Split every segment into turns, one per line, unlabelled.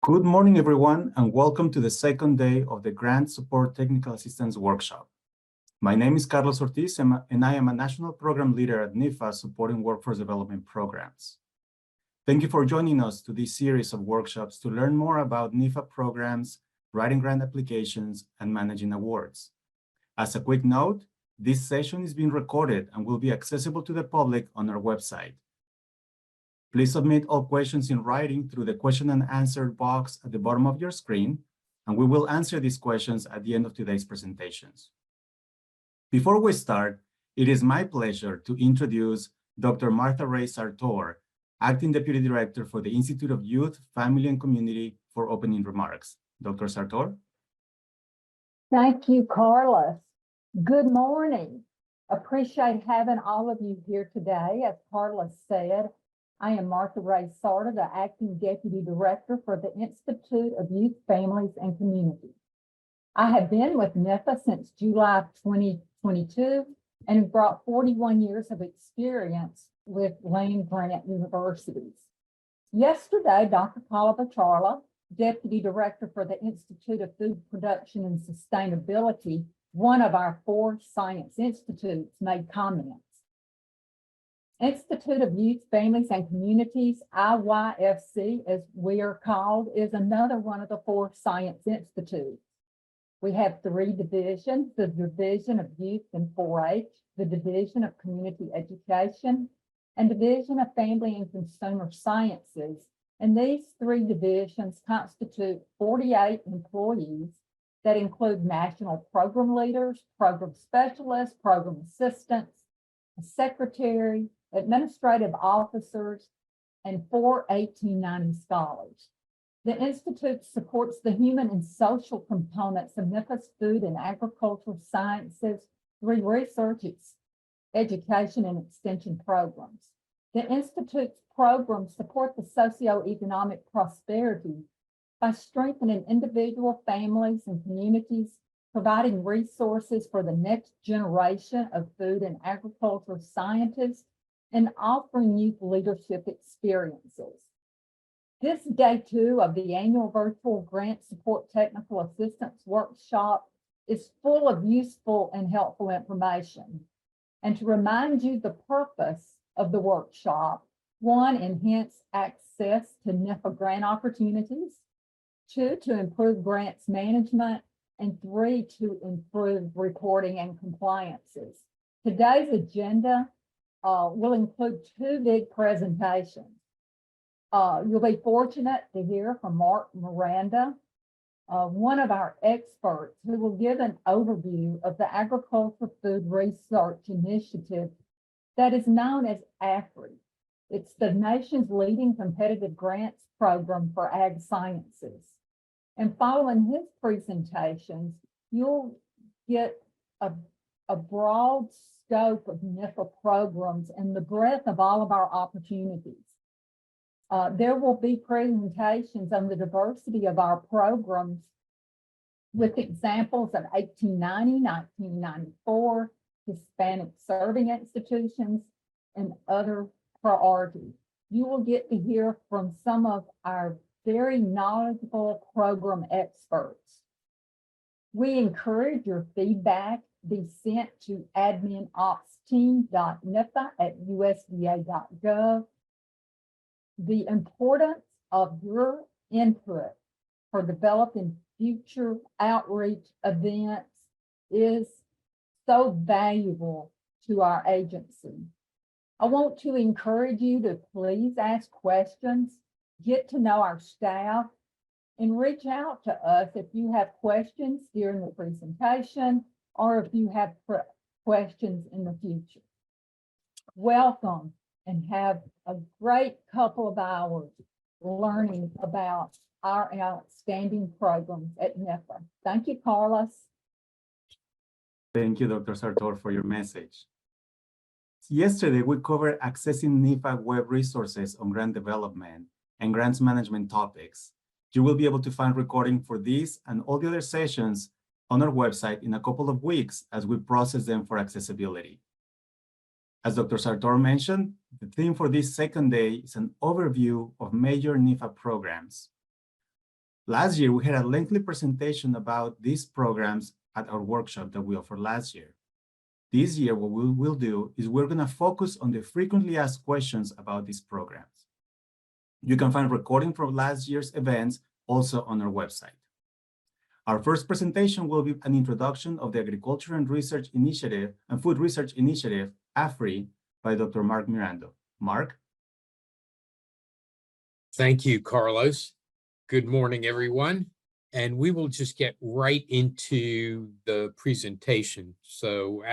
Good morning, everyone, and welcome to the second day of the Grant Support Technical Assistance Workshop. My name is Carlos Ortiz, and I am a National Program Leader at NIFA supporting workforce development programs. Thank you for joining us to this series of workshops to learn more about NIFA programs, writing grant applications, and managing awards. As a quick note, this session is being recorded and will be accessible to the public on our website. Please submit all questions in writing through the question and answer box at the bottom of your screen, and we will answer these questions at the end of today's presentations. Before we start, it is my pleasure to introduce Dr. Martha Ray Sartor, Acting Deputy Director for the Institute of Youth, Family, and Community, for opening remarks. Dr. Sartor?
Thank you, Carlos. Good morning. Appreciate having all of you here today. As Carlos said, I am Martha Ray Sartor, the Acting Deputy Director for the Institute of Youth, Families, and Community. I have been with NIFA since July of 2022 and have brought 41 years of experience with land-grant universities. Yesterday, Dr. Paula Bacharla, Deputy Director for the Institute of Food Production and Sustainability, one of our 4 science institutes, made comments. Institute of Youth, Families, and Communities, IYFC, as we are called, is another one of the 4 science institutes. We have 3 divisions: the Division of Youth and 4-H, the Division of Community Education, and Division of Family and Consumer Sciences. And these 3 divisions constitute 48 employees that include national program leaders, program specialists, program assistants, a secretary, administrative officers, and 4 1890 scholars. The Institute supports the human and social components of NIFA's food and agricultural sciences through research, education, and extension programs. The Institute's programs support the socioeconomic prosperity by strengthening individual families and communities, providing resources for the next generation of food and agricultural scientists, and offering youth leadership experiences. This day 2 of the annual virtual Grant Support Technical Assistance Workshop is full of useful and helpful information. And to remind you the purpose of the workshop: 1, enhance access to NIFA grant opportunities; 2, to improve grants management; and 3, to improve reporting and compliances. Today's agenda will include 2 big presentations. You'll be fortunate to hear from Mark Miranda, one of our experts, who will give an overview of the Agricultural Food Research Initiative that is known as AFRI. It's the nation's leading competitive grants program for ag sciences. And following his presentations, you'll get a broad scope of NIFA programs and the breadth of all of our opportunities. There will be presentations on the diversity of our programs with examples of 1890, 1994, Hispanic serving institutions, and other priorities. You will get to hear from some of our very knowledgeable program experts. We encourage your feedback be sent to adminopsteam.nifa@usda.gov. The importance of your input for developing future outreach events is so valuable to our agency. I want to encourage you to please ask questions, get to know our staff, and reach out to us if you have questions during the presentation or if you have questions in the future. Welcome, and have a great couple of hours learning about our outstanding programs at NIFA. Thank you, Carlos.
Thank you, Dr. Sartor, for your message. Yesterday, we covered accessing NIFA web resources on grant development and grants management topics. You will be able to find recording for these and all the other sessions on our website in a couple of weeks as we process them for accessibility. As Dr. Sartor mentioned, the theme for this second day is an overview of major NIFA programs. Last year, we had a lengthy presentation about these programs at our workshop that we offered last year. This year, what we will do is we're going to focus on the frequently asked questions about these programs. You can find recording from last year's events also on our website. Our first presentation will be an introduction of the Agriculture and Research Initiative and Food Research Initiative, AFRI, by Dr. Mark Mirando. Mark?
Thank you, Carlos. Good morning, everyone. And we will just get right into the presentation. So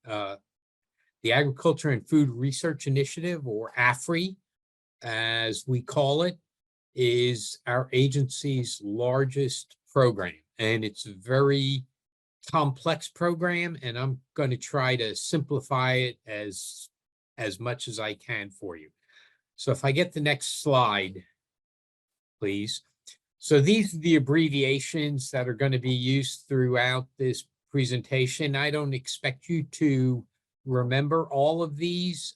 the Agriculture and Food Research Initiative, or AFRI, as we call it, is our agency's largest program. And it's a very complex program, and I'm going to try to simplify it as much as I can for you. So if I get the next slide, please. So these are the abbreviations that are going to be used throughout this presentation. I don't expect you to remember all of these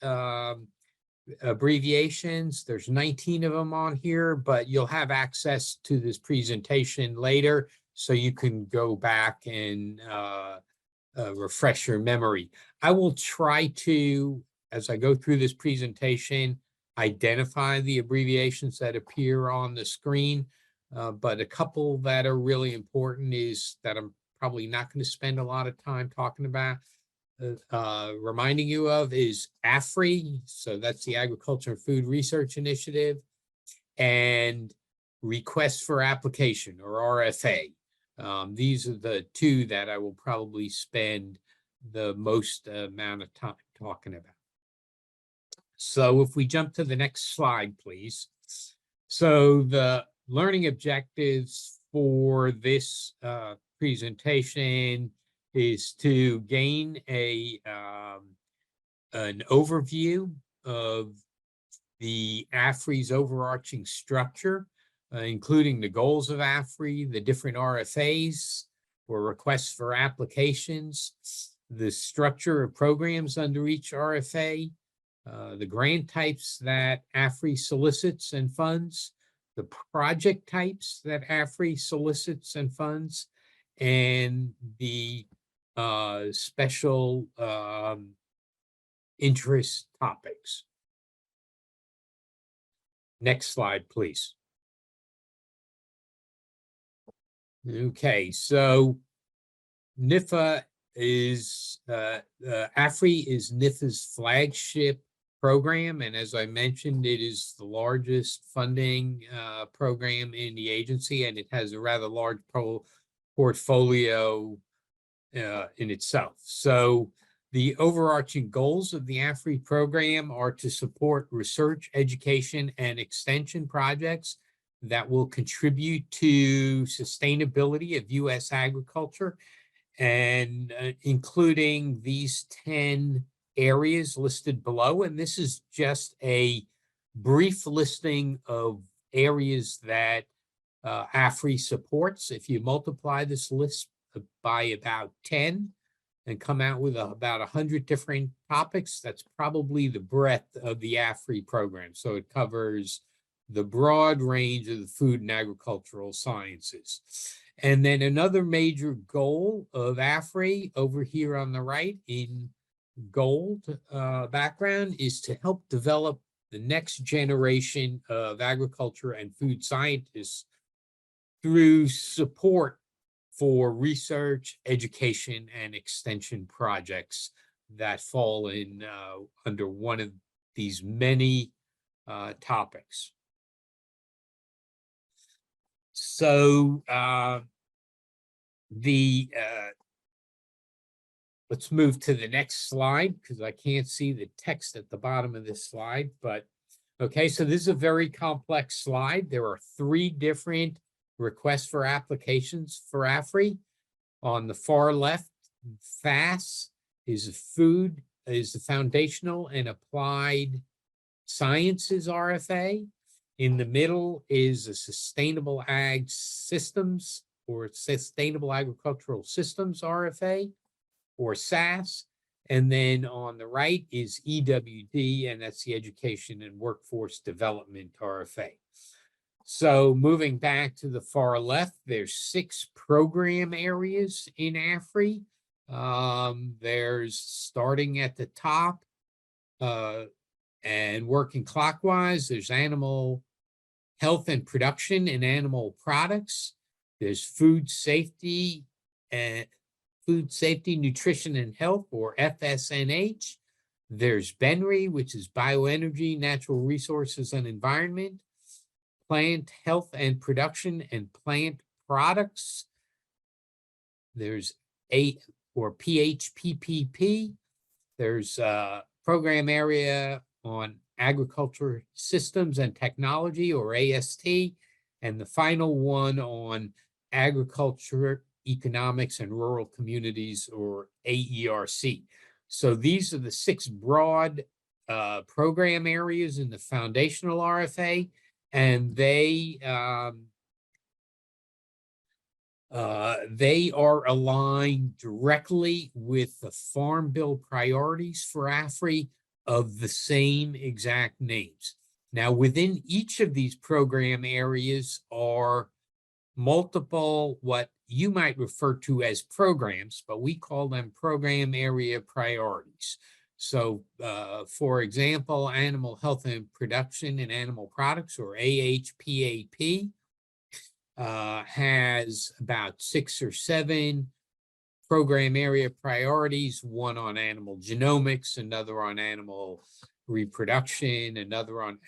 abbreviations. There's 19 of them on here, but you'll have access to this presentation later, so you can go back and refresh your memory. I will try to, as I go through this presentation, identify the abbreviations that appear on the screen, but a couple that are really important is that I'm probably not going to spend a lot of time talking about. Reminding you of is AFRI, so that's the Agriculture and Food Research Initiative, and Request for Application, or RFA. These are the two that I will probably spend the most amount of time talking about. So if we jump to the next slide, please. So the learning objectives for this presentation is to gain an overview of the AFRI's overarching structure, including the goals of AFRI, the different RFAs or requests for applications, the structure of programs under each RFA, the grant types that AFRI solicits and funds, the project types that AFRI solicits and funds, and the special interest topics. Next slide, please. Okay, so NIFA is, AFRI is NIFA's flagship program, and as I mentioned, it is the largest funding program in the agency, and it has a rather large portfolio in itself. So the overarching goals of the AFRI program are to support research, education, and extension projects that will contribute to sustainability of U.S. agriculture, and including these 10 areas listed below. And this is just a brief listing of areas that AFRI supports. If you multiply this list by about 10 and come out with about 100 different topics, that's probably the breadth of the AFRI program. So it covers the broad range of the food and agricultural sciences. And then another major goal of AFRI over here on the right in gold background is to help develop the next generation of agriculture and food scientists through support for research, education, and extension projects that fall in under one of these many topics. So let's move to the next slide, because I can't see the text at the bottom of this slide. But okay, so this is a very complex slide. There are 3 different requests for applications for AFRI. On the far left, FASS is the Foundational and Applied Sciences RFA. In the middle is a Sustainable Ag Systems, or Sustainable Agricultural Systems RFA, or SAS. And then on the right is EWD, and that's the Education and Workforce Development RFA. So moving back to the far left, there's 6 program areas in AFRI. There's starting at the top and working clockwise, there's animal health and production and animal products. There's food safety, nutrition and health, or FSNH. There's BENRI, which is bioenergy, natural resources and environment. Plant health and production and plant products. There's PHPPP. There's a program area on agriculture systems and technology, or AST, and the final one on agriculture, economics, and rural communities, or AERC. So these are the 6 broad program areas in the foundational RFA, and they are aligned directly with the Farm Bill priorities for AFRI of the same exact names. Now, within each of these program areas are multiple, what you might refer to as programs, but we call them program area priorities. So, for example, animal health and production and animal products, or AHPAP, has about 6 or 7 program area priorities, one on animal genomics, another on animal reproduction, another on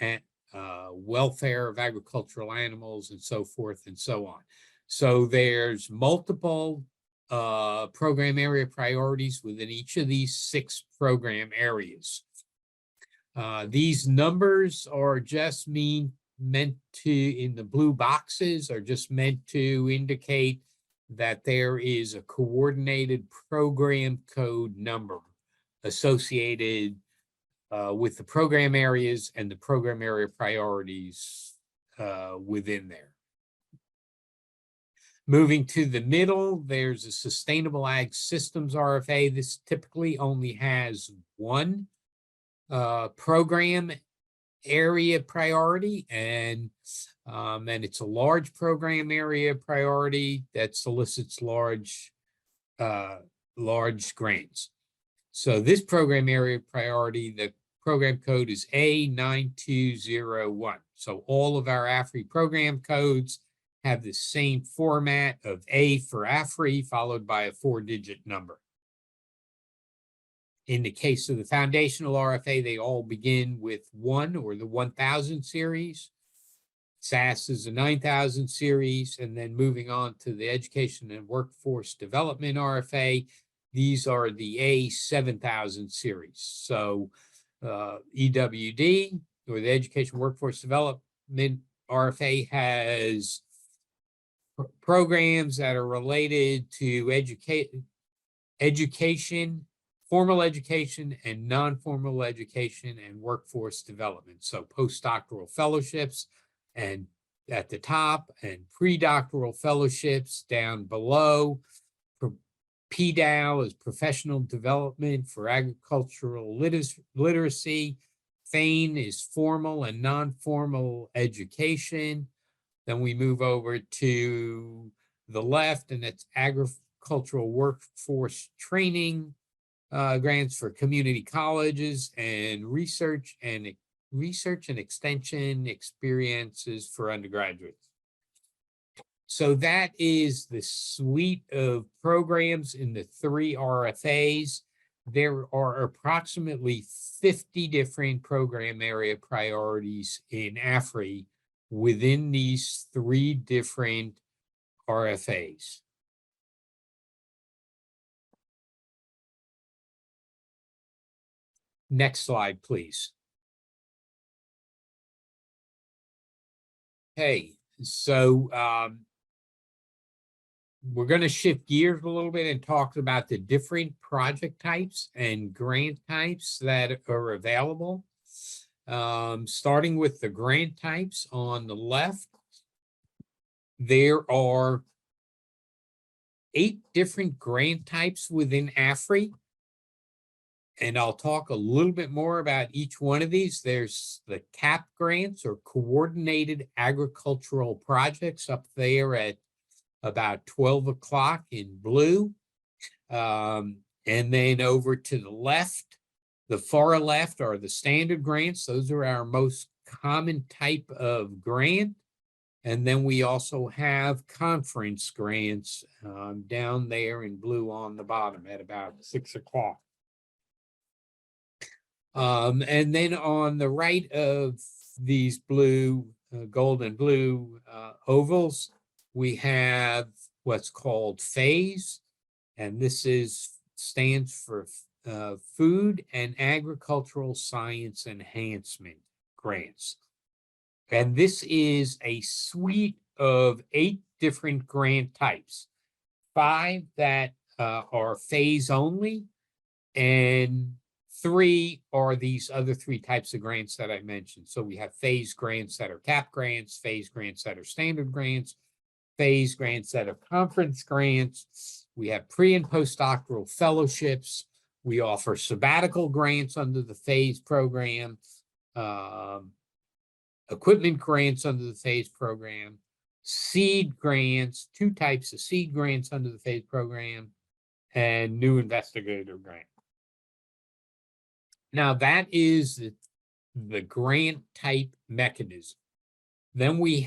welfare of agricultural animals, and so forth and so on. So there's multiple program area priorities within each of these 6 program areas. These numbers are just meant to, in the blue boxes, are just meant to indicate that there is a coordinated program code number associated with the program areas and the program area priorities within there. Moving to the middle, there's a Sustainable Ag Systems RFA. This typically only has one program area priority, and it's a large program area priority that solicits large grants. So this program area priority, the program code is A9201. So all of our AFRI program codes have the same format of A for AFRI, followed by a 4-digit number. In the case of the foundational RFA, they all begin with 1, or the 1000 series. SAS is a 9000 series, and then moving on to the Education and Workforce Development RFA, these are the A7000 series. So EWD, or the Education Workforce Development RFA, has programs that are related to education, formal education, and non-formal education and workforce development. So postdoctoral fellowships and at the top, and pre-doctoral fellowships down below. PDAL is professional development for agricultural literacy. FAIN is formal and non-formal education. Then we move over to the left, and it's agricultural workforce training grants for community colleges, and research and extension experiences for undergraduates. So that is the suite of programs in the 3 RFAs. There are approximately 50 different program area priorities in AFRI within these 3 different RFAs. Next slide, please. Okay, so we're going to shift gears a little bit and talk about the different project types and grant types that are available. Starting with the grant types on the left, there are 8 different grant types within AFRI. And I'll talk a little bit more about each one of these. There's the CAP grants, or Coordinated Agricultural Projects, up there at about 12 o'clock in blue. And then over to the left, the far left, are the standard grants. Those are our most common type of grant. And then we also have conference grants down there in blue on the bottom at about 6 o'clock. And then on the right of these blue, gold and blue ovals, we have what's called phase, and this stands for Food and Agricultural Science Enhancement Grants. And this is a suite of 8 different grant types, 5 that are phase only, and 3 are these other 3 types of grants that I mentioned. So we have phase grants that are CAP grants, phase grants that are standard grants, phase grants that are conference grants. We have pre- and postdoctoral fellowships. We offer sabbatical grants under the phase program, equipment grants under the phase program, seed grants, 2 types of seed grants under the phase program, and new investigator grant. Now that is the grant type mechanism. Then we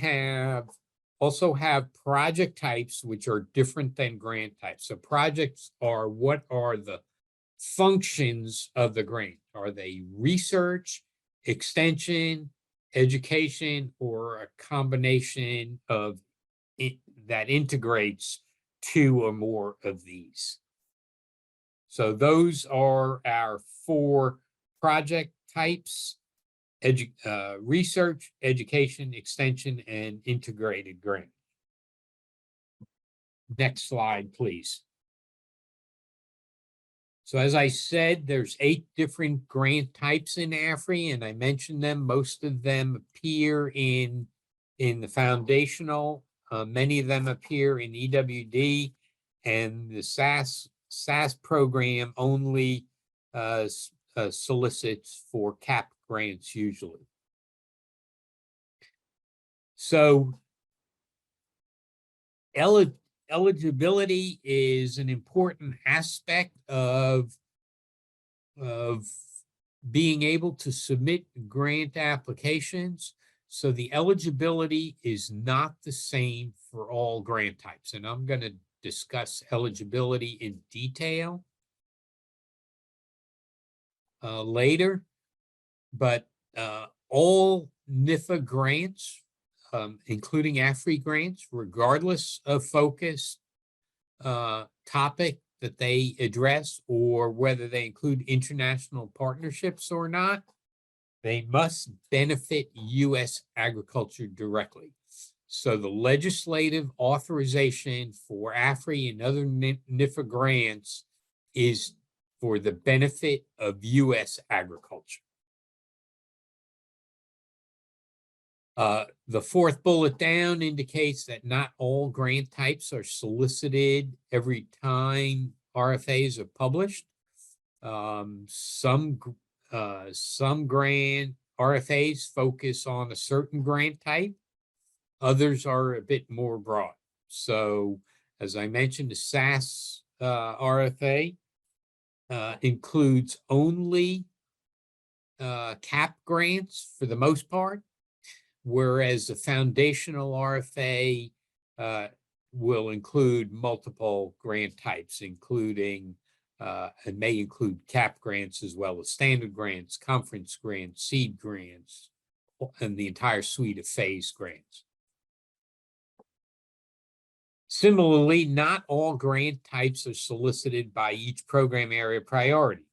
also have project types, which are different than grant types. So projects are, what are the functions of the grant? Are they research, extension, education, or a combination of it that integrates 2 or more of these? So those are our 4 project types: research, education, extension, and integrated grant. Next slide, please. So as I said, there's 8 different grant types in AFRI, and I mentioned them. Most of them appear in the foundational. Many of them appear in EWD, and the SAS program only solicits for CAP grants usually. So eligibility is an important aspect of being able to submit grant applications. So the eligibility is not the same for all grant types, and I'm going to discuss eligibility in detail later, but all NIFA grants, including AFRI grants, regardless of focus topic that they address, or whether they include international partnerships or not, they must benefit U.S. agriculture directly. So the legislative authorization for AFRI and other NIFA grants is for the benefit of U.S. agriculture. The 4th bullet down indicates that not all grant types are solicited every time RFAs are published. Some grant RFAs focus on a certain grant type. Others are a bit more broad. So as I mentioned, the SAS RFA includes only CAP grants for the most part, whereas the foundational RFA will include multiple grant types, including and may include CAP grants as well as standard grants, conference grants, seed grants, and the entire suite of phase grants. Similarly, not all grant types are solicited by each program area priority.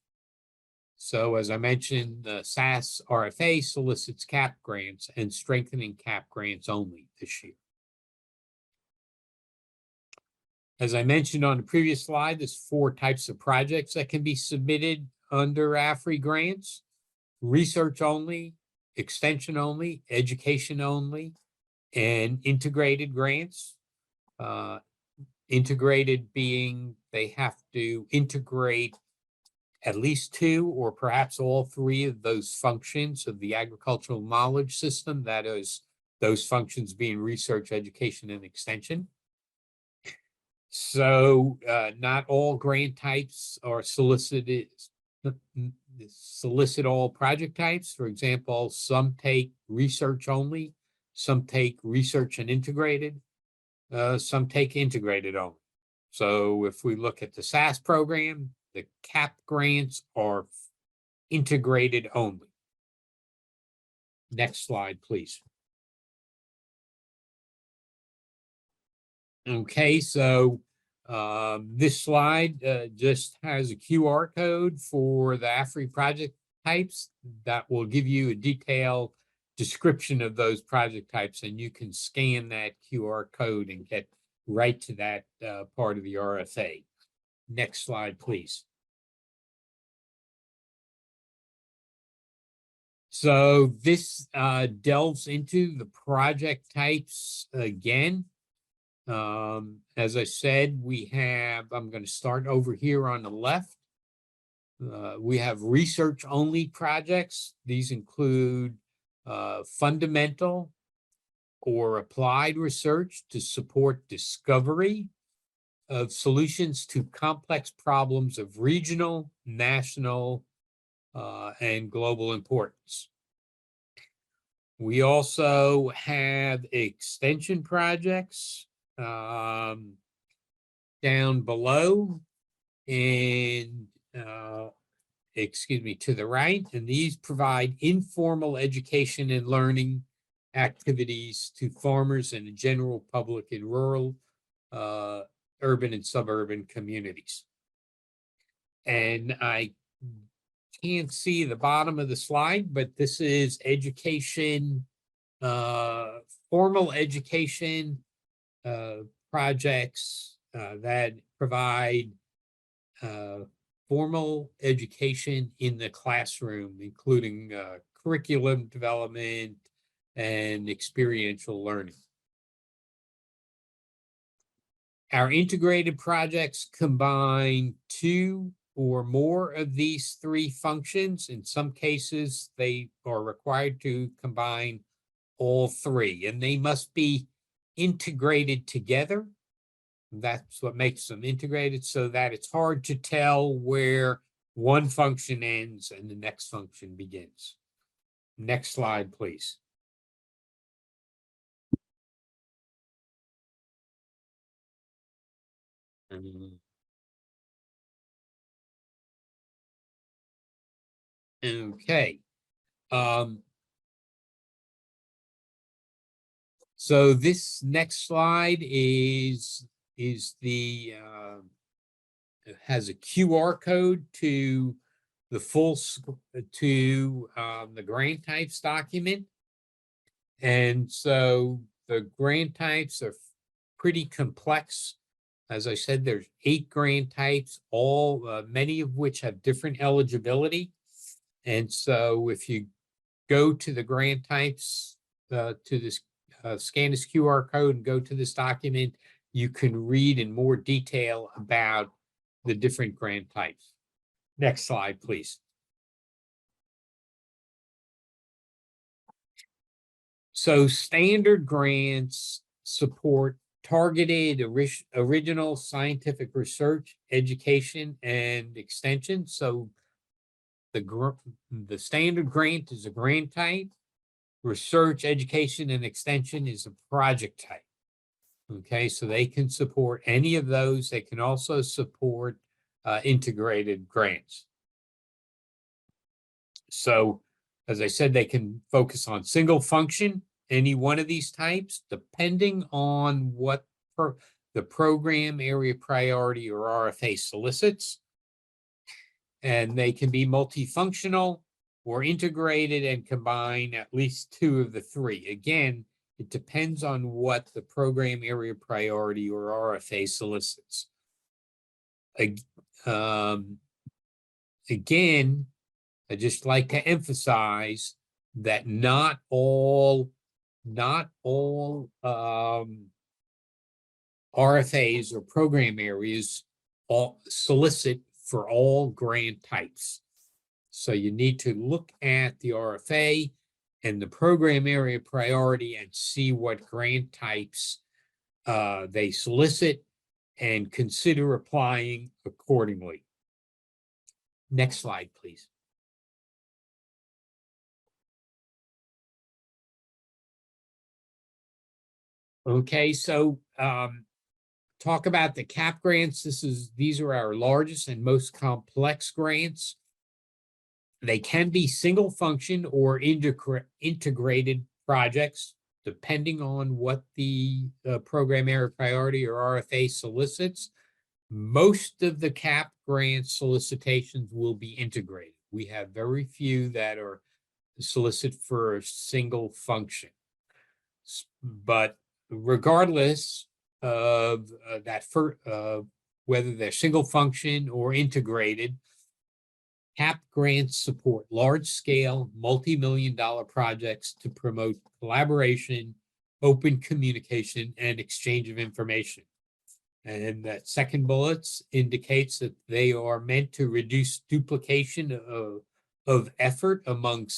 So as I mentioned, the SAS RFA solicits CAP grants and strengthening CAP grants only this year. As I mentioned on the previous slide, there's 4 types of projects that can be submitted under AFRI grants: research only, extension only, education only, and integrated grants. Integrated being they have to integrate at least two or perhaps all three of those functions of the agricultural knowledge system, that is, those functions being research, education, and extension. So not all grant types are solicited, solicit all project types. For example, some take research only, some take research and integrated, some take integrated only. So if we look at the SAS program, the CAP grants are integrated only. Next slide, please. Okay, so this slide just has a QR code for the AFRI project types that will give you a detailed description of those project types, and you can scan that QR code and get right to that part of the RFA. Next slide, please. So this delves into the project types again. As I said, we have, I'm going to start over here on the left. We have research only projects. These include fundamental or applied research to support discovery of solutions to complex problems of regional, national, and global importance. We also have extension projects down below and to the right, and these provide informal education and learning activities to farmers and the general public in rural, urban and suburban communities. And I can't see the bottom of the slide, but this is education, formal education projects that provide formal education in the classroom, including curriculum development and experiential learning. Our integrated projects combine two or more of these three functions. In some cases, they are required to combine all three, and they must be integrated together. That's what makes them integrated, so that it's hard to tell where one function ends and the next function begins. Next slide, please. Okay. So this next slide is the it has a QR code to the full the grant types document. And so the grant types are pretty complex. As I said, there's 8 grant types, all many of which have different eligibility. And so if you go to the grant types, to this scan this QR code and go to this document, you can read in more detail about the different grant types. Next slide, please. So standard grants support targeted original scientific research, education, and extension. So the standard grant is a grant type. Research, education, and extension is a project type. Okay, so they can support any of those. They can also support integrated grants. So, as I said, they can focus on single function, any one of these types, depending on what the program area priority or RFA solicits. And they can be multifunctional or integrated and combine at least 2 of the 3. Again, it depends on what the program area priority or RFA solicits. Again, I just like to emphasize that not all RFAs or program areas all solicit for all grant types. So you need to look at the RFA and the program area priority and see what grant types they solicit and consider applying accordingly. Next slide, please. Okay, so talk about the CAP grants. These are our largest and most complex grants. They can be single function or integrated projects, depending on what the program area priority or RFA solicits. Most of the CAP grant solicitations will be integrated. We have very few that are solicit for a single function. But regardless of whether they're single function or integrated, CAP grants support large-scale, multi-million-dollar projects to promote collaboration, open communication, and exchange of information. And that second bullet indicates that they are meant to reduce duplication of effort among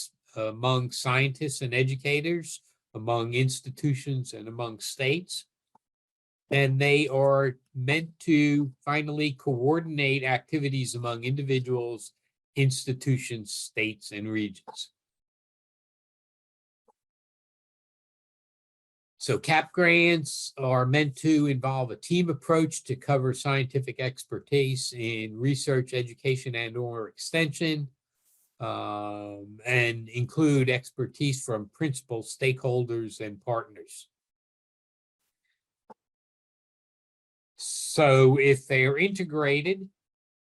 scientists and educators, among institutions, and among states. And they are meant to finally coordinate activities among individuals, institutions, states, and regions. So CAP grants are meant to involve a team approach to cover scientific expertise in research, education, and/or extension, and include expertise from principal stakeholders and partners. So if they are integrated,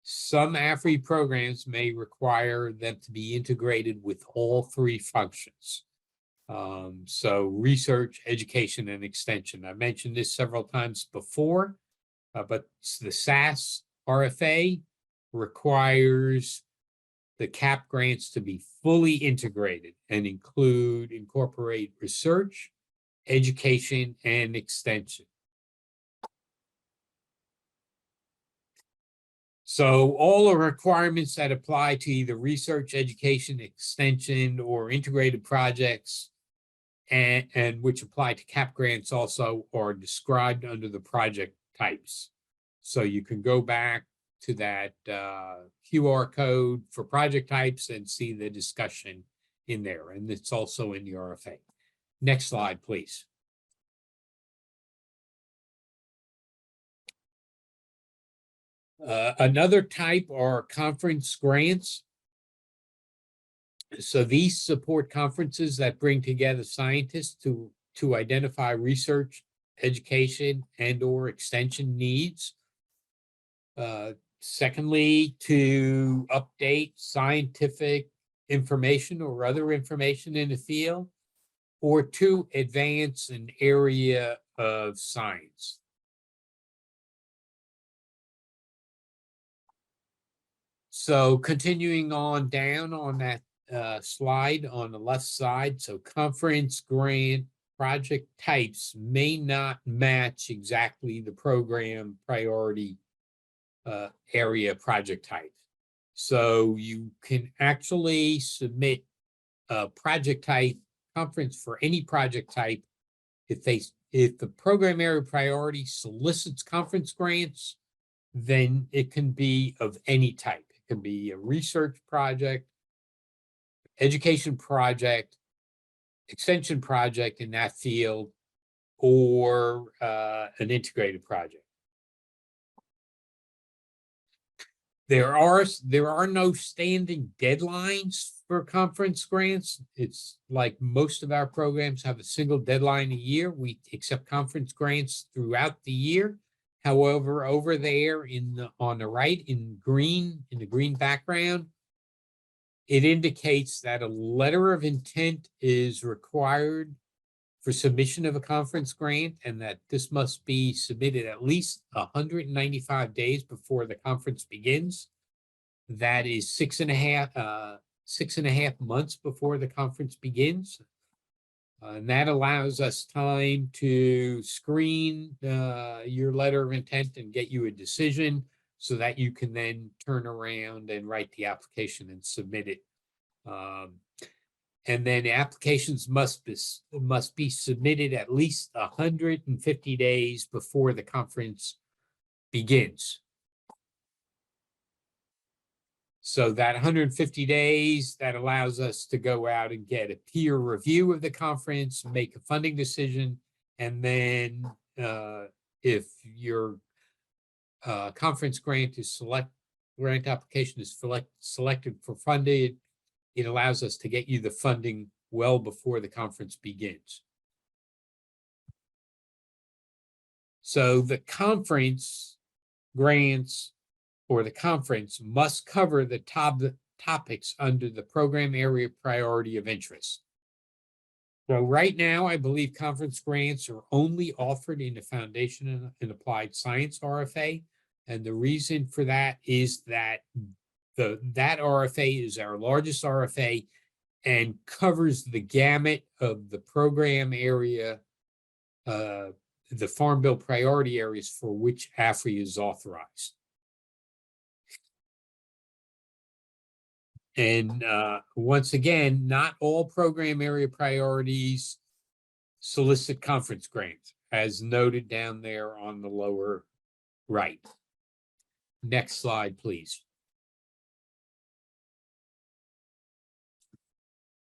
some AFRI programs may require them to be integrated with all three functions. So research, education, and extension. I mentioned this several times before, but the SAS RFA requires the CAP grants to be fully integrated and incorporate research, education, and extension. So all the requirements that apply to either research, education, extension, or integrated projects and which apply to CAP grants also are described under the project types. So you can go back to that QR code for project types and see the discussion in there. And it's also in the RFA. Next slide, please. Another type are conference grants. So these support conferences that bring together scientists to identify research, education, and/or extension needs. Secondly, to update scientific information or other information in the field, or to advance an area of science. So continuing on down on that slide on the left side, so conference grant project types may not match exactly the program priority area project type. So you can actually submit a project type conference for any project type if the program area priority solicits conference grants, then it can be of any type. It can be a research project, education project, extension project in that field, or an integrated project. There are no standing deadlines for conference grants. It's like most of our programs have a single deadline a year. We accept conference grants throughout the year. However, over there on the right in the green background, it indicates that a letter of intent is required for submission of a conference grant, and that this must be submitted at least 195 days before the conference begins. That is 6.5 months before the conference begins. And that allows us time to screen your letter of intent and get you a decision so that you can then turn around and write the application and submit it. And then applications must be submitted at least 150 days before the conference begins. So that 150 days, that allows us to go out and get a peer review of the conference, make a funding decision, and then if your conference grant application is selected for funded, it allows us to get you the funding well before the conference begins. So the conference grants or the conference must cover the topics under the program area priority of interest. So right now, I believe conference grants are only offered in the Foundation and Applied Science RFA. And the reason for that is that that RFA is our largest RFA and covers the gamut of the program area, the Farm Bill priority areas for which AFRI is authorized. And once again, not all program area priorities solicit conference grants, as noted down there on the lower right. Next slide, please.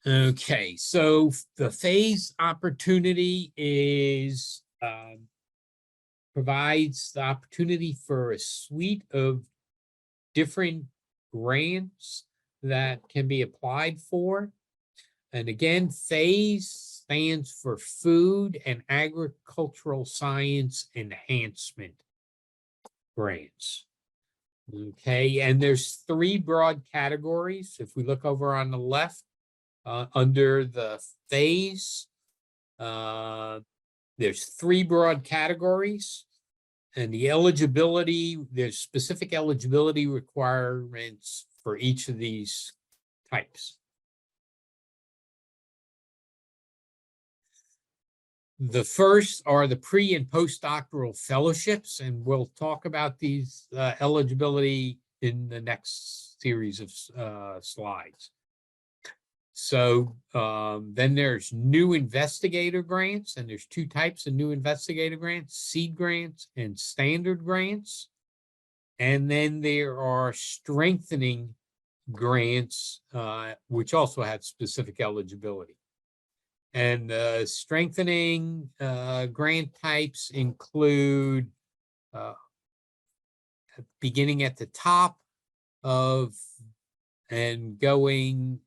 Okay, so the phase opportunity is provides the opportunity for a suite of different grants that can be applied for. And again, phase stands for Food and Agricultural Science Enhancement grants. Okay, and there's 3 broad categories. If we look over on the left, under the phase, there's 3 broad categories, and the eligibility, there's specific eligibility requirements for each of these types. The first are the pre- and postdoctoral fellowships, and we'll talk about these eligibility in the next series of slides. So then there's new investigator grants, and there's 2 types of new investigator grants: seed grants and standard grants. And then there are strengthening grants, which also have specific eligibility. And strengthening grant types include beginning at the top of and going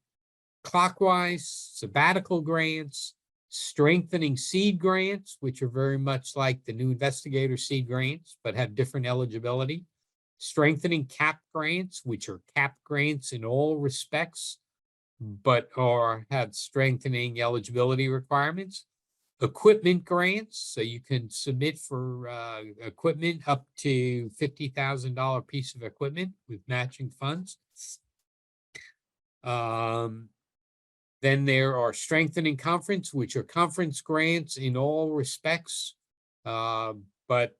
clockwise, sabbatical grants, strengthening seed grants, which are very much like the new investigator seed grants, but have different eligibility. Strengthening cap grants, which are cap grants in all respects, but have strengthening eligibility requirements. Equipment grants, so you can submit for equipment up to $50,000 piece of equipment with matching funds. Then there are strengthening conference, which are conference grants in all respects, but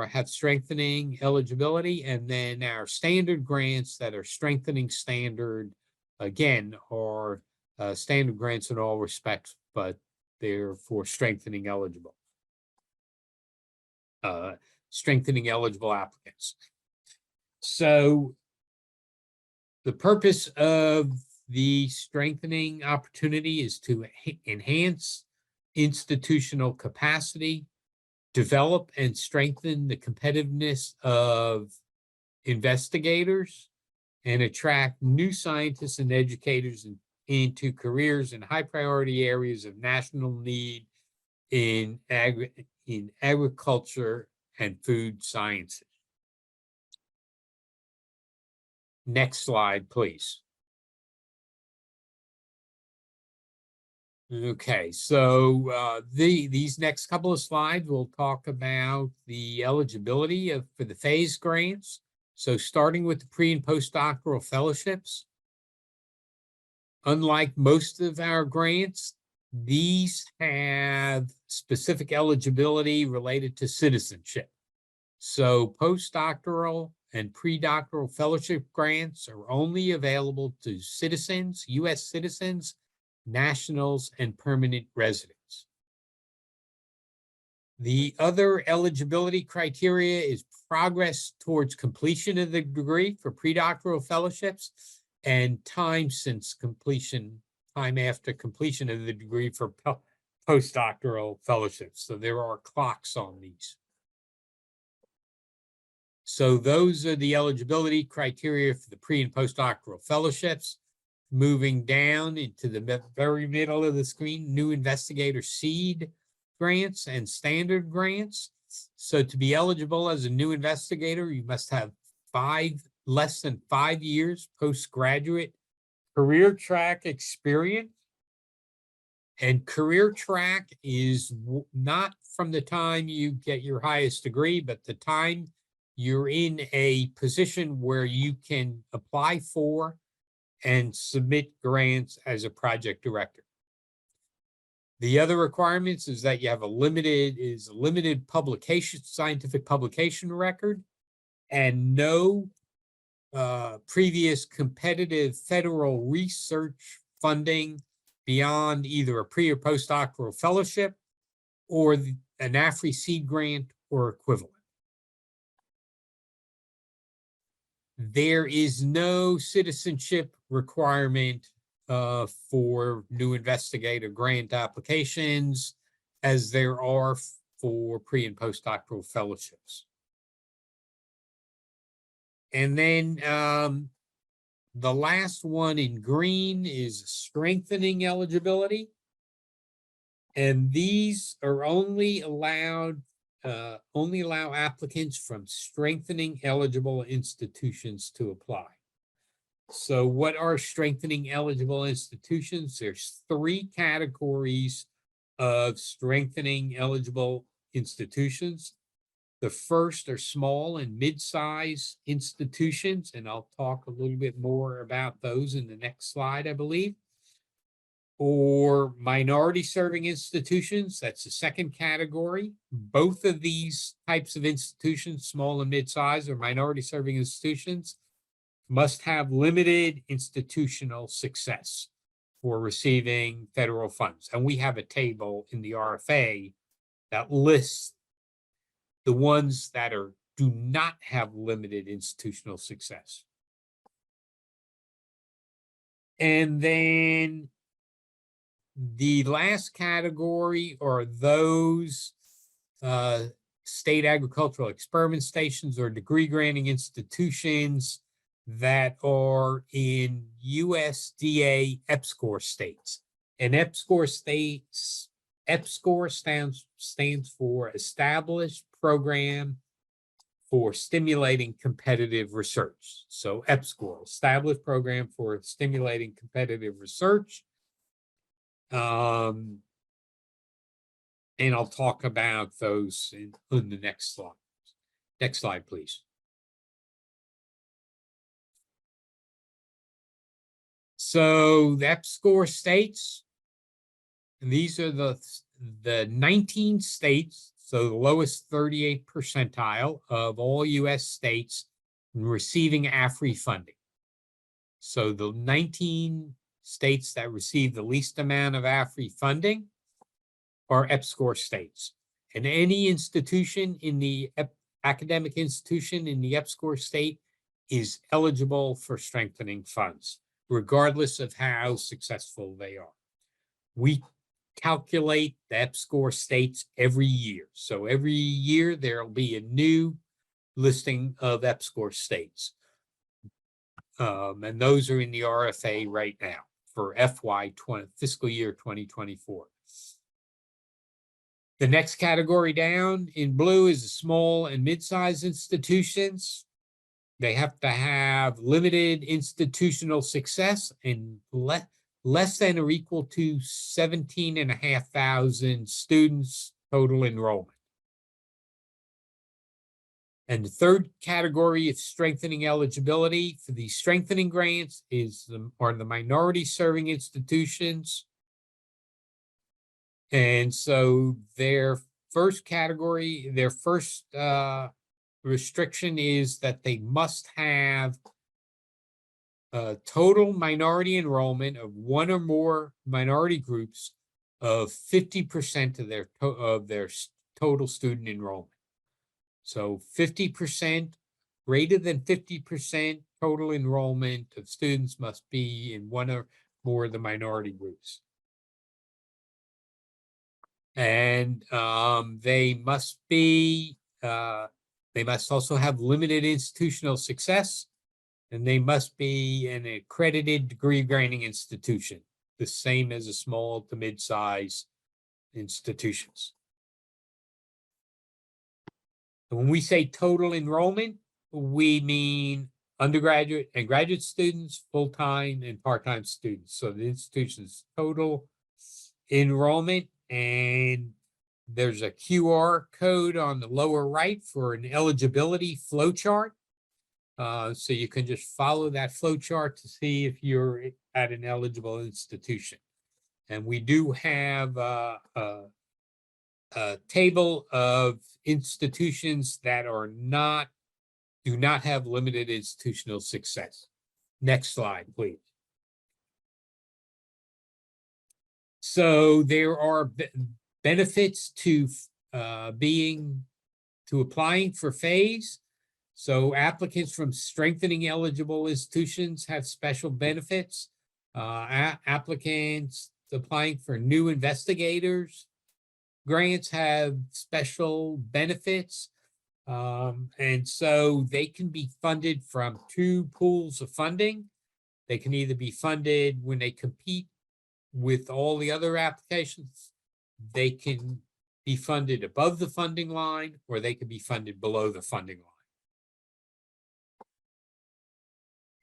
have strengthening eligibility. And then our standard grants that are strengthening standard, again, are standard grants in all respects, but they're for strengthening eligible applicants. So the purpose of the strengthening opportunity is to enhance institutional capacity, develop and strengthen the competitiveness of investigators, and attract new scientists and educators into careers in high priority areas of national need in agriculture and food sciences. Next slide, please. Okay, so these next couple of slides will talk about the eligibility for the phase grants. So starting with the pre- and postdoctoral fellowships, unlike most of our grants, these have specific eligibility related to citizenship. So postdoctoral and pre-doctoral fellowship grants are only available to citizens, U.S. citizens, nationals, and permanent residents. The other eligibility criteria is progress towards completion of the degree for pre-doctoral fellowships and time since completion, time after completion of the degree for postdoctoral fellowships. So there are clocks on these. So those are the eligibility criteria for the pre and postdoctoral fellowships. Moving down into the very middle of the screen, new investigator seed grants and standard grants. So to be eligible as a new investigator, you must have less than 5 years postgraduate career track experience. And career track is not from the time you get your highest degree, but the time you're in a position where you can apply for and submit grants as a project director. The other requirements is that you have a limited publication, scientific publication record, and no previous competitive federal research funding beyond either a pre or postdoctoral fellowship or an AFRI seed grant or equivalent. There is no citizenship requirement for new investigator grant applications as there are for pre and postdoctoral fellowships. And then the last one in green is strengthening eligibility. And these are only allow applicants from strengthening eligible institutions to apply. So what are strengthening eligible institutions? There's 3 categories of strengthening eligible institutions. The first are small and mid-size institutions, and I'll talk a little bit more about those in the next slide, I believe. Or minority serving institutions, that's the second category. Both of these types of institutions, small and mid-size or minority serving institutions, must have limited institutional success for receiving federal funds. And we have a table in the RFA that lists the ones that do not have limited institutional success. And then the last category are those state agricultural experiment stations or degree granting institutions that are in USDA EPSCoR states. And EPSCoR states, EPSCoR stands for Established Program for Stimulating Competitive Research. So EPSCoR, Established Program for Stimulating Competitive Research. And I'll talk about those in the next slide. Next slide, please. So the EPSCoR states, and these are the 19 states, so the lowest 38th percentile of all U.S. states receiving AFRI funding. So the 19 states that receive the least amount of AFRI funding are EPSCoR states. And any institution in the academic institution in the EPSCoR state is eligible for strengthening funds, regardless of how successful they are. We calculate the EPSCoR states every year. So every year there'll be a new listing of EPSCoR states. And those are in the RFA right now for fiscal year 2024. The next category down in blue is the small and mid-sized institutions. They have to have limited institutional success and less than or equal to 17,500 students total enrollment. And the third category of strengthening eligibility for these strengthening grants are the minority serving institutions. And so their first category, their first restriction is that they must have a total minority enrollment of one or more minority groups of 50% of their total student enrollment. So 50%, greater than 50% total enrollment of students must be in one or more of the minority groups. And they must also have limited institutional success, and they must be an accredited degree granting institution, the same as a small to mid-size institutions. When we say total enrollment, we mean undergraduate and graduate students, full-time and part-time students. So the institution's total enrollment, and there's a QR code on the lower right for an eligibility flow chart. So you can just follow that flow chart to see if you're at an eligible institution. And we do have a table of institutions that do not have limited institutional success. Next slide, please. So there are benefits to applying for phase. So applicants from strengthening eligible institutions have special benefits. Applicants applying for new investigators grants have special benefits. And so they can be funded from two pools of funding. They can either be funded when they compete with all the other applications. They can be funded above the funding line, or they can be funded below the funding line.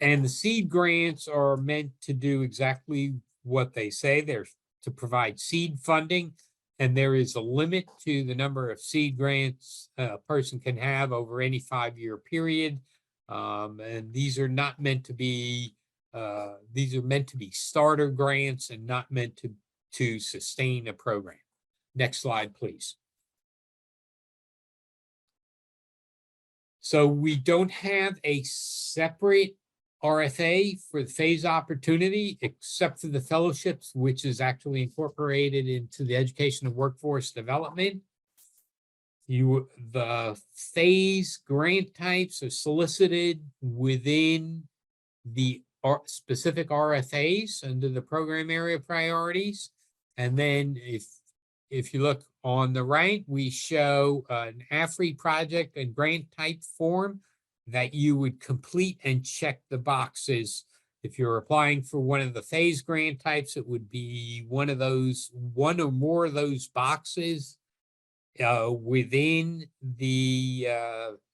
And the seed grants are meant to do exactly what they say. They're to provide seed funding, and there is a limit to the number of seed grants a person can have over any 5-year period. And these are not meant to be, these are meant to be starter grants and not meant to sustain a program. Next slide, please. So we don't have a separate RFA for the phase opportunity, except for the fellowships, which is actually incorporated into the education and workforce development. The phase grant types are solicited within the specific RFAs under the program area priorities. And then if you look on the right, we show an AFRI project and grant type form that you would complete and check the boxes. If you're applying for one of the phase grant types, it would be one or more of those boxes within the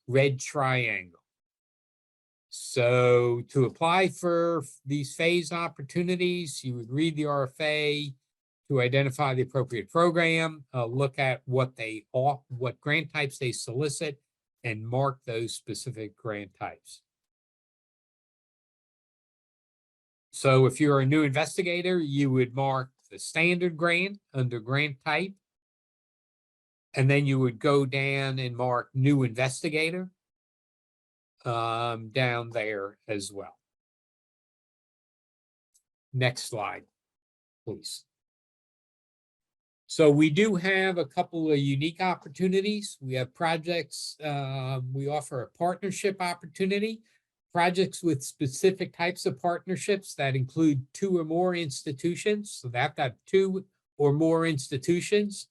red triangle. So to apply for these phase opportunities, you would read the RFA to identify the appropriate program, look at what grant types they solicit, and mark those specific grant types. So if you're a new investigator, you would mark the standard grant under grant type, and then you would go down and mark new investigator down there as well. Next slide, please. So we do have a couple of unique opportunities. We have projects, we offer a partnership opportunity, projects with specific types of partnerships that include 2 or more institutions. So that got 2 or more institutions,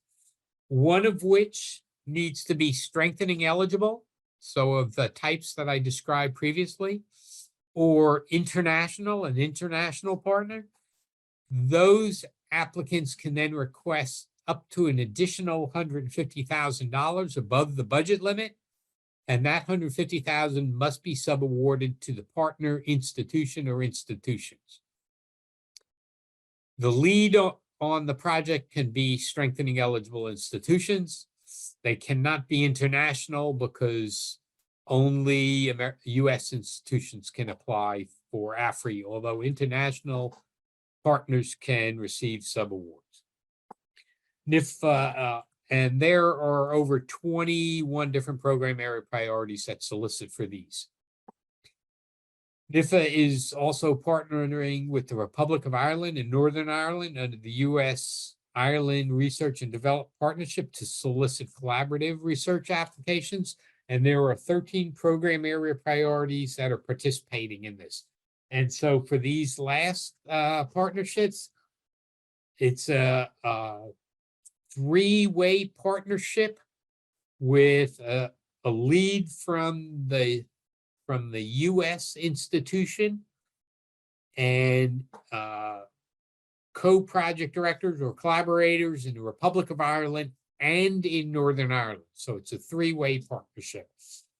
one of which needs to be strengthening eligible. So of the types that I described previously, or an international partner. Those applicants can then request up to an additional $150,000 above the budget limit, and that $150,000 must be subawarded to the partner institution or institutions. The lead on the project can be strengthening eligible institutions. They cannot be international because only U.S. institutions can apply for AFRI, although international partners can receive subawards. And And there are over 21 different program area priorities that solicit for these. NIFA is also partnering with the Republic of Ireland and Northern Ireland under the U.S. Ireland Research and Development Partnership to solicit collaborative research applications. And there are 13 program area priorities that are participating in this. And so for these last partnerships, it's a three-way partnership with a lead from the U.S. institution and co-project directors or collaborators in the Republic of Ireland and in Northern Ireland. So it's a three-way partnership.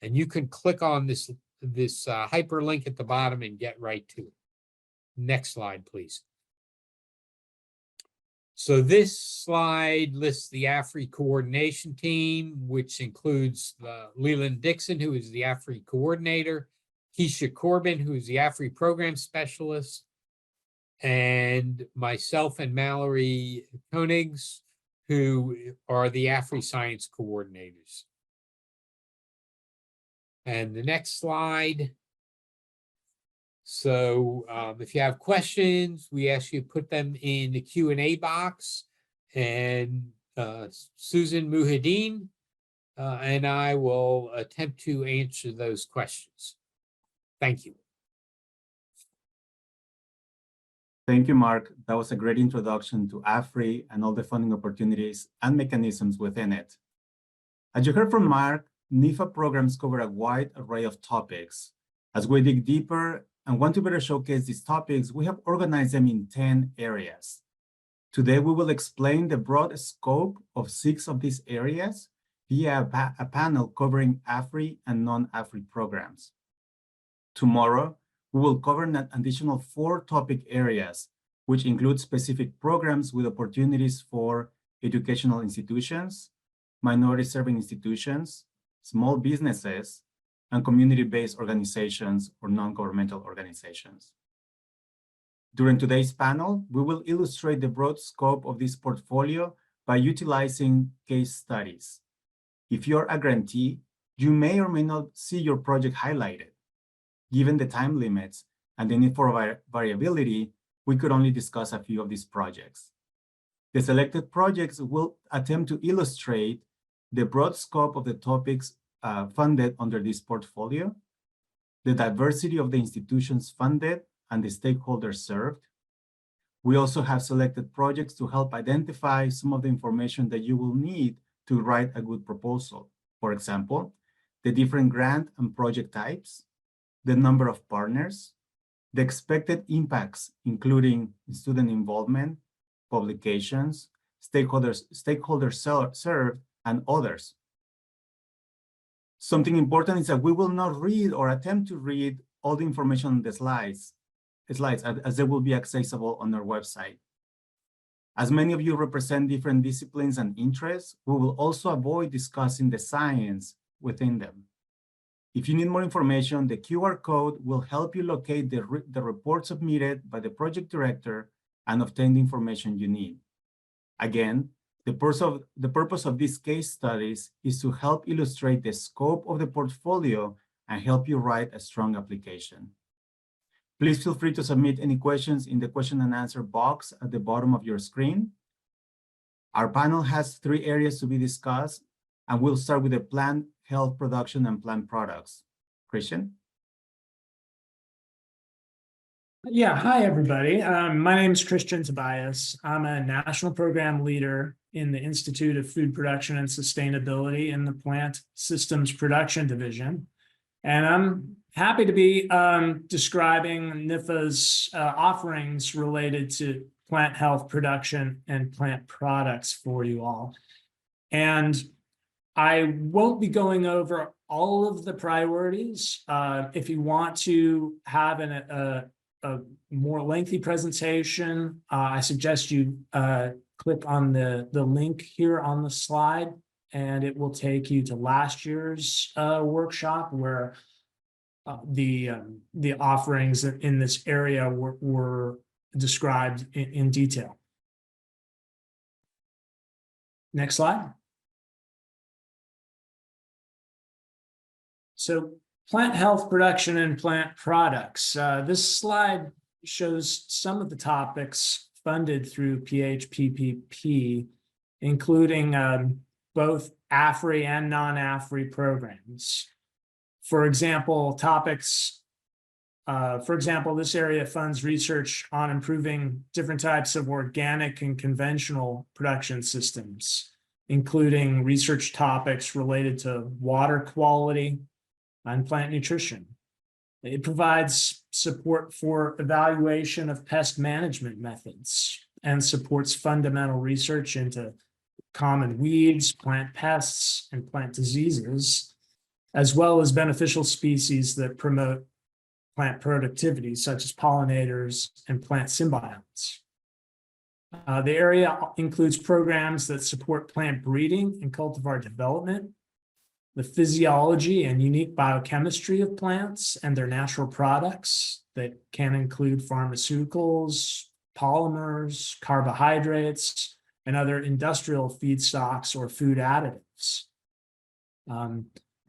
And you can click on this hyperlink at the bottom and get right to it. Next slide, please. So this slide lists the AFRI coordination team, which includes Leland Dixon, who is the AFRI coordinator, Keisha Corbin, who is the AFRI program specialist, and myself and Mallory Koenigs, who are the AFRI science coordinators. And the next slide. So if you have questions, we ask you to put them in the Q&A box, and Susan Muhyiddin and I will attempt to answer those questions. Thank you.
Thank you, Mark. That was a great introduction to AFRI and all the funding opportunities and mechanisms within it. As you heard from Mark, NIFA programs cover a wide array of topics. As we dig deeper and want to better showcase these topics, we have organized them in 10 areas. Today, we will explain the broad scope of 6 of these areas via a panel covering AFRI and non-AFRI programs. Tomorrow, we will cover an additional 4 topic areas, which include specific programs with opportunities for educational institutions, minority-serving institutions, small businesses, and community-based organizations or non-governmental organizations. During today's panel, we will illustrate the broad scope of this portfolio by utilizing case studies. If you're a grantee, you may or may not see your project highlighted. Given the time limits and the need for variability, we could only discuss a few of these projects. The selected projects will attempt to illustrate the broad scope of the topics funded under this portfolio, the diversity of the institutions funded and the stakeholders served. We also have selected projects to help identify some of the information that you will need to write a good proposal. For example, the different grant and project types, the number of partners, the expected impacts, including student involvement, publications, stakeholders served, and others. Something important is that we will not read or attempt to read all the information on the slides as they will be accessible on our website. As many of you represent different disciplines and interests, we will also avoid discussing the science within them. If you need more information, the QR code will help you locate the report submitted by the project director and obtain the information you need. Again, the purpose of these case studies is to help illustrate the scope of the portfolio and help you write a strong application. Please feel free to submit any questions in the question and answer box at the bottom of your screen. Our panel has 3 areas to be discussed, and we'll start with the plant health production and plant products. Christian?
Yeah, hi, everybody. My name is Christian Tobias. I'm a national program leader in the Institute of Food Production and Sustainability in the Plant Systems Production Division. And I'm happy to be describing NIFA's offerings related to plant health production and plant products for you all. And I won't be going over all of the priorities. If you want to have a more lengthy presentation, I suggest you click on the link here on the slide, and it will take you to last year's workshop where the offerings in this area were described in detail. Next slide. So plant health production and plant products. This slide shows some of the topics funded through PHPPP, including both AFRI and non-AFRI programs. For example, this area funds research on improving different types of organic and conventional production systems, including research topics related to water quality and plant nutrition. It provides support for evaluation of pest management methods and supports fundamental research into common weeds, plant pests, and plant diseases, as well as beneficial species that promote plant productivity, such as pollinators and plant symbionts. The area includes programs that support plant breeding and cultivar development, the physiology and unique biochemistry of plants and their natural products that can include pharmaceuticals, polymers, carbohydrates, and other industrial feedstocks or food additives.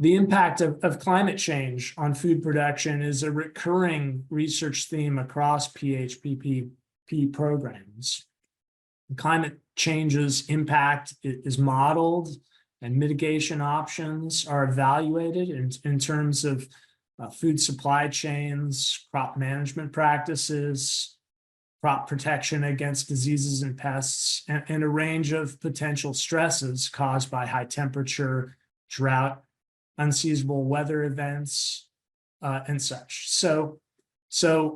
The impact of climate change on food production is a recurring research theme across PHPPP programs. Climate change's impact is modeled, and mitigation options are evaluated in terms of food supply chains, crop management practices, crop protection against diseases and pests, and a range of potential stresses caused by high temperature, drought, unseasonable weather events, and such. So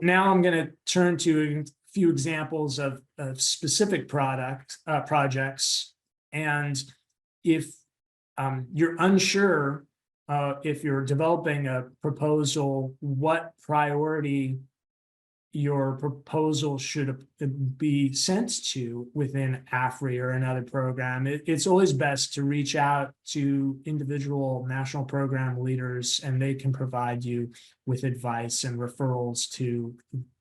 now I'm going to turn to a few examples of specific projects. And if you're unsure if you're developing a proposal, what priority your proposal should be sent to within AFRI or another program, it's always best to reach out to individual national program leaders, and they can provide you with advice and referrals to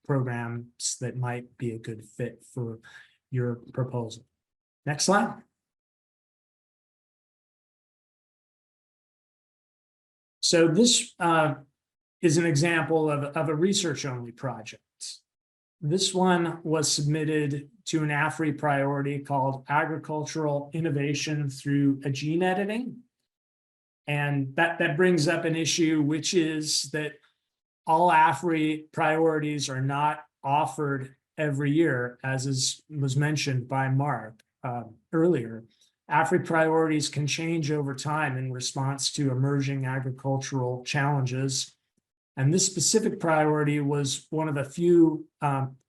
programs that might be a good fit for your proposal. Next slide. So this is an example of a research-only project. This one was submitted to an AFRI priority called Agricultural Innovation through Gene Editing. And that brings up an issue, which is that all AFRI priorities are not offered every year, as was mentioned by Mark earlier. AFRI priorities can change over time in response to emerging agricultural challenges. And this specific priority was one of the few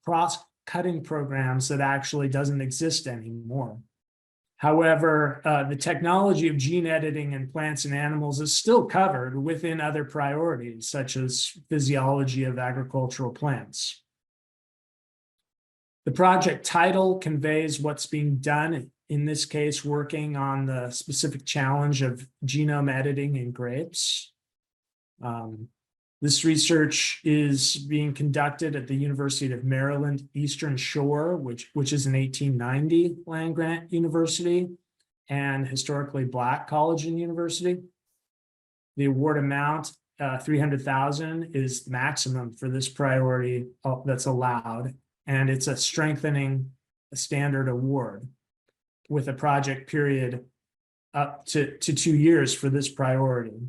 cross-cutting programs that actually doesn't exist anymore. However, the technology of gene editing in plants and animals is still covered within other priorities, such as physiology of agricultural plants. The project title conveys what's being done, in this case, working on the specific challenge of genome editing in grapes. This research is being conducted at the University of Maryland Eastern Shore, which is an 1890 land-grant university and historically Black college and university. The award amount, $300,000, is maximum for this priority that's allowed, and it's a strengthening standard award with a project period up to 2 years for this priority.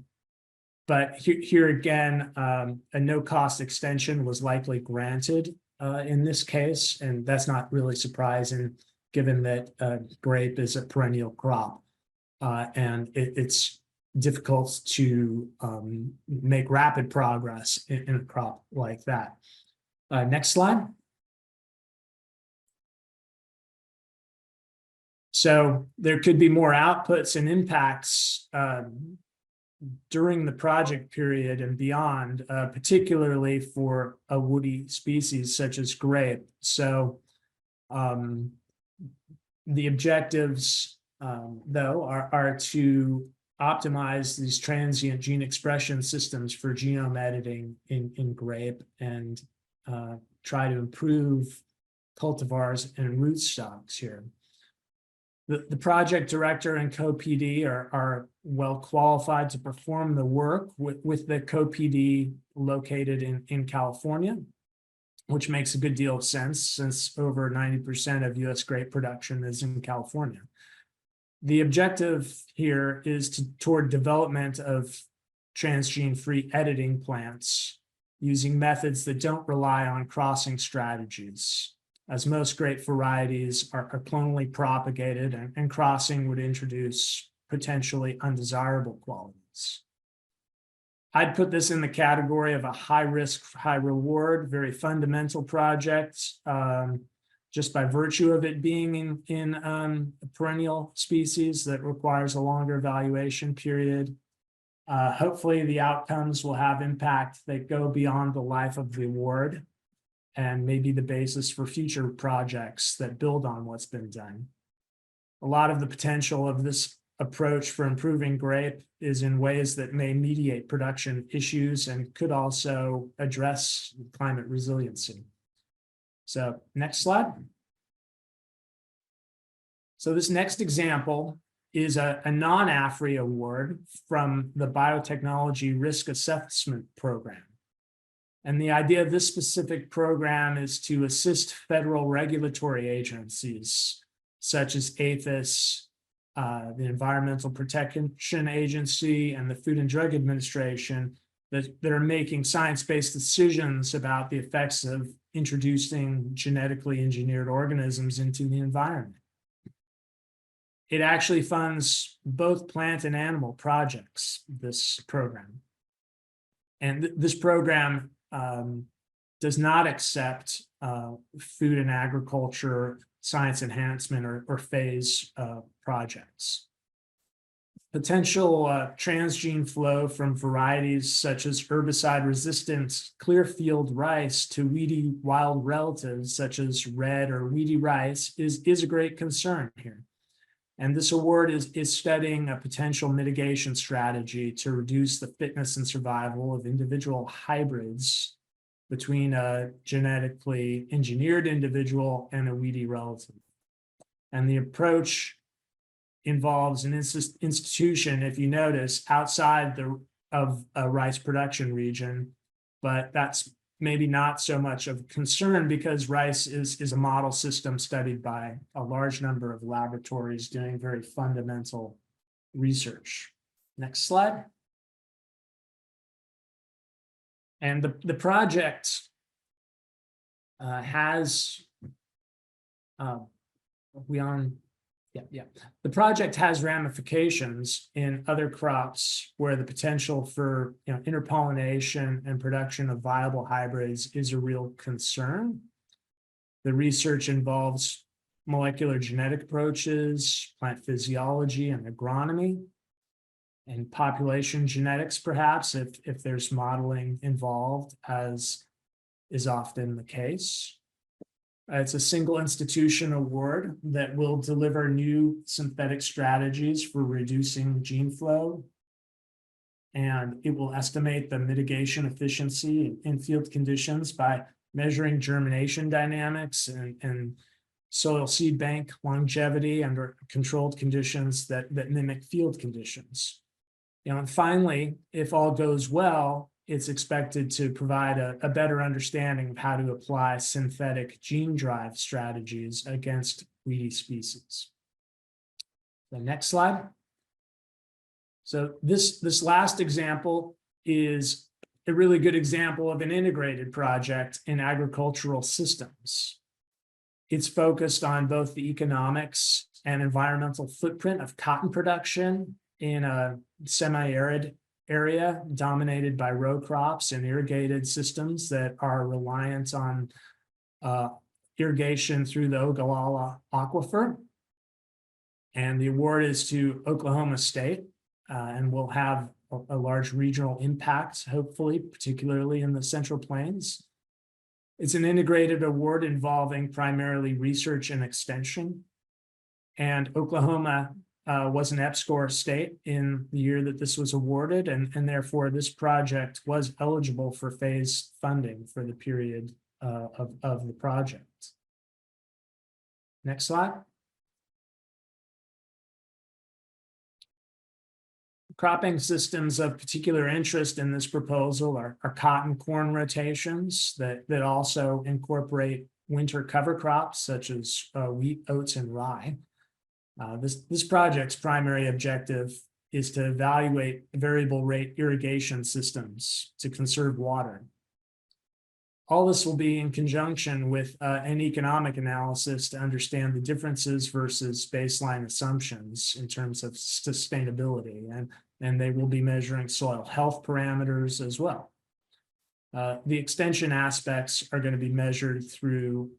But here again, a no-cost extension was likely granted in this case, and that's not really surprising given that grape is a perennial crop, and it's difficult to make rapid progress in a crop like that. Next slide. So there could be more outputs and impacts during the project period and beyond, particularly for a woody species such as grape. So the objectives, though, are to optimize these transient gene expression systems for genome editing in grape and try to improve cultivars and rootstocks here. The project director and co-PD are well qualified to perform the work with the co-PD located in California, which makes a good deal of sense since over 90% of US grape production is in California. The objective here is toward development of transgene-free editing plants using methods that don't rely on crossing strategies, as most grape varieties are clonally propagated, and crossing would introduce potentially undesirable qualities. I'd put this in the category of a high risk, high reward, very fundamental project, just by virtue of it being in a perennial species that requires a longer evaluation period. Hopefully the outcomes will have impact that go beyond the life of the award and maybe the basis for future projects that build on what's been done. A lot of the potential of this approach for improving grape is in ways that may mediate production issues and could also address climate resiliency. So next slide. So this next example is a non-AFRI award from the Biotechnology Risk Assessment Program. And the idea of this specific program is to assist federal regulatory agencies, such as APHIS, the Environmental Protection Agency, and the Food and Drug Administration, that are making science-based decisions about the effects of introducing genetically engineered organisms into the environment. It actually funds both plant and animal projects, this program. And this program does not accept food and agriculture, science enhancement, or phase projects. Potential transgene flow from varieties such as herbicide-resistant clearfield rice to weedy wild relatives such as red or weedy rice is a great concern here. And this award is studying a potential mitigation strategy to reduce the fitness and survival of individual hybrids between a genetically engineered individual and a weedy relative. And the approach involves an institution, if you notice, outside of a rice production region, but that's maybe not so much of concern because rice is a model system studied by a large number of laboratories doing very fundamental research. Next slide. And the project has, the project has ramifications in other crops where the potential for interpollination and production of viable hybrids is a real concern. The research involves molecular genetic approaches, plant physiology and agronomy, and population genetics, perhaps, if there's modeling involved, as is often the case. It's a single institution award that will deliver new synthetic strategies for reducing gene flow. And it will estimate the mitigation efficiency in field conditions by measuring germination dynamics and soil seed bank longevity under controlled conditions that mimic field conditions. And finally, if all goes well, it's expected to provide a better understanding of how to apply synthetic gene drive strategies against weedy species. The next slide. So this last example is a really good example of an integrated project in agricultural systems. It's focused on both the economics and environmental footprint of cotton production in a semi-arid area dominated by row crops and irrigated systems that are reliant on irrigation through the Ogallala Aquifer. And the award is to Oklahoma State and will have a large regional impact, hopefully, particularly in the Central Plains. It's an integrated award involving primarily research and extension. And Oklahoma was an EPSCoR state in the year that this was awarded, and therefore this project was eligible for phase funding for the period of the project. Next slide. Cropping systems of particular interest in this proposal are cotton corn rotations that also incorporate winter cover crops such as wheat, oats, and rye. This project's primary objective is to evaluate variable rate irrigation systems to conserve water. All this will be in conjunction with an economic analysis to understand the differences versus baseline assumptions in terms of sustainability, and they will be measuring soil health parameters as well. The extension aspects are going to be measured through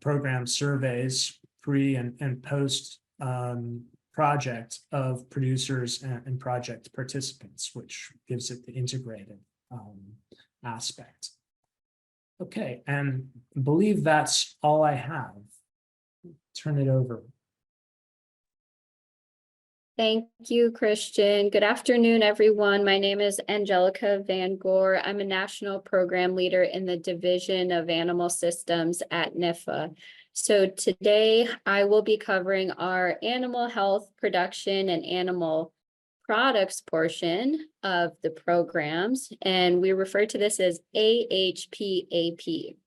program surveys, pre and post project of producers and project participants, which gives it the integrated aspect. Okay, and I believe that's all I have. Turn it over.
Thank you, Christian. Good afternoon, everyone. My name is Angelica Van Gore. I'm a national program leader in the Division of Animal Systems at NIFA. So today I will be covering our animal health production and animal products portion of the programs, and we refer to this as AHPAP.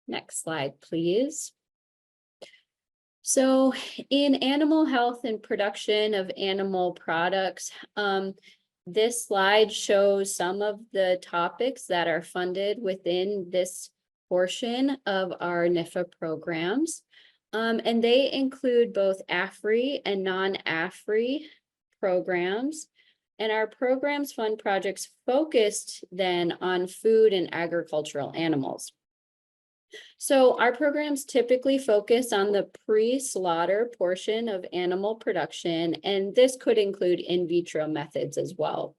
Next slide, please. So in animal health and production of animal products, this slide shows some of the topics that are funded within this portion of our NIFA programs. And they include both AFRI and non-AFRI programs. And our programs fund projects focused then on food and agricultural animals. So our programs typically focus on the pre-slaughter portion of animal production, and this could include in vitro methods as well.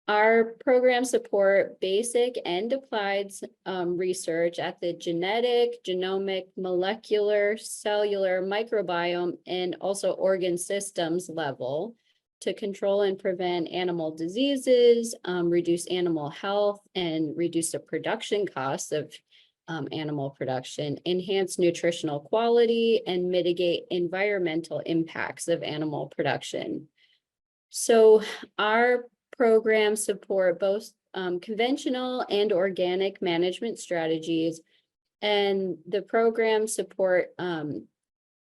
Our programs support basic and applied research at the genetic, genomic, molecular, cellular, microbiome, and also organ systems level to control and prevent animal diseases, reduce animal health, and reduce the production costs of animal production, enhance nutritional quality, and mitigate environmental impacts of animal production. So our programs support both conventional and organic management strategies, and the programs support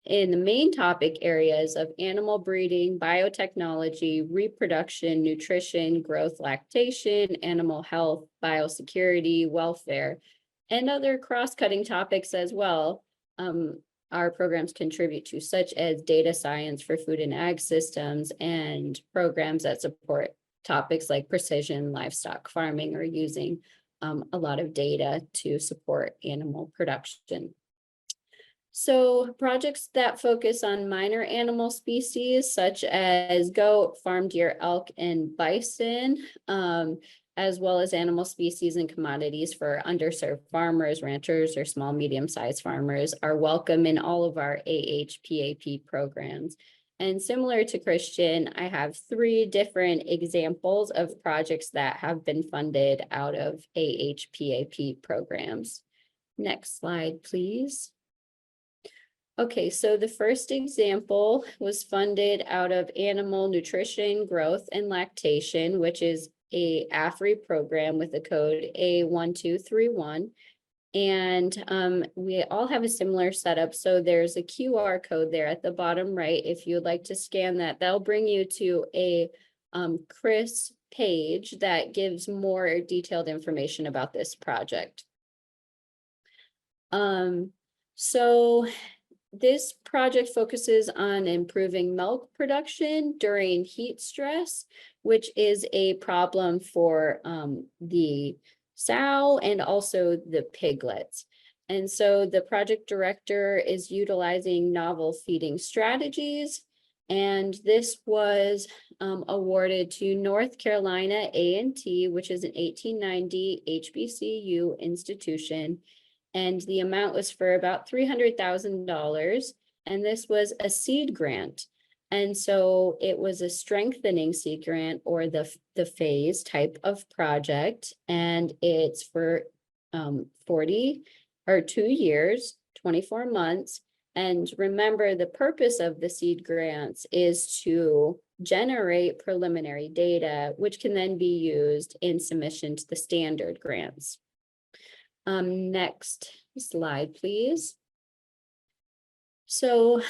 in the main topic areas of animal breeding, biotechnology, reproduction, nutrition, growth, lactation, animal health, biosecurity, welfare, and other cross-cutting topics as well. Our programs contribute to, such as data science for food and ag systems, and programs that support topics like precision livestock farming or using a lot of data to support animal production. So projects that focus on minor animal species such as goat, farm deer, elk, and bison, as well as animal species and commodities for underserved farmers, ranchers, or small, medium-sized farmers are welcome in all of our AHPAP programs. And similar to Christian, I have 3 different examples of projects that have been funded out of AHPAP programs. Next slide, please. Okay, so the first example was funded out of Animal Nutrition, Growth, and Lactation, which is a AFRI program with the code A1231. And we all have a similar setup. So there's a QR code there at the bottom right. If you'd like to scan that, that'll bring you to a CRIS page that gives more detailed information about this project. So this project focuses on improving milk production during heat stress, which is a problem for the sow and also the piglets. And so the project director is utilizing novel feeding strategies. And this was awarded to North Carolina A&T, which is an 1890 HBCU institution. And the amount was for about $300,000. And this was a seed grant. And so it was a strengthening seed grant, or the phase type of project. And it's for 2 years, 24 months. And remember, the purpose of the seed grants is to generate preliminary data, which can then be used in submission to the standard grants. Next slide, please. So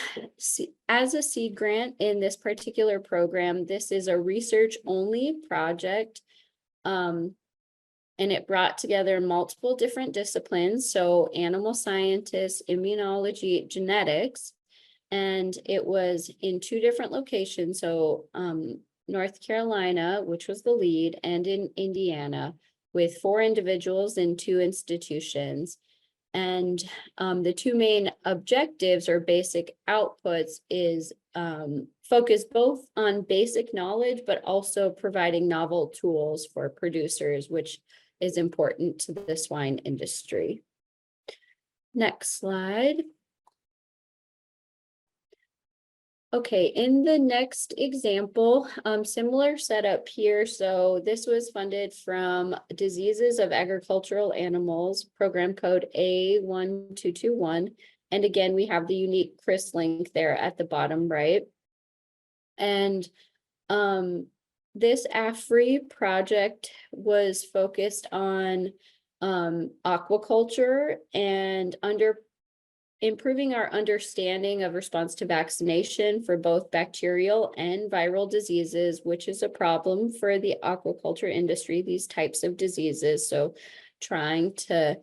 as a seed grant in this particular program, this is a research only project. And it brought together multiple different disciplines. So animal scientists, immunology, genetics, and it was in 2 different locations. So North Carolina, which was the lead, and in Indiana, with 4 individuals in 2 institutions. And the 2 main objectives or basic outputs is focus both on basic knowledge, but also providing novel tools for producers, which is important to the swine industry. Next slide. Okay, in the next example, similar setup here. So this was funded from Diseases of Agricultural Animals, program code A1221. And again, we have the unique CRIS link there at the bottom right. And this AFRI project was focused on aquaculture and improving our understanding of response to vaccination for both bacterial and viral diseases, which is a problem for the aquaculture industry, these types of diseases. So trying to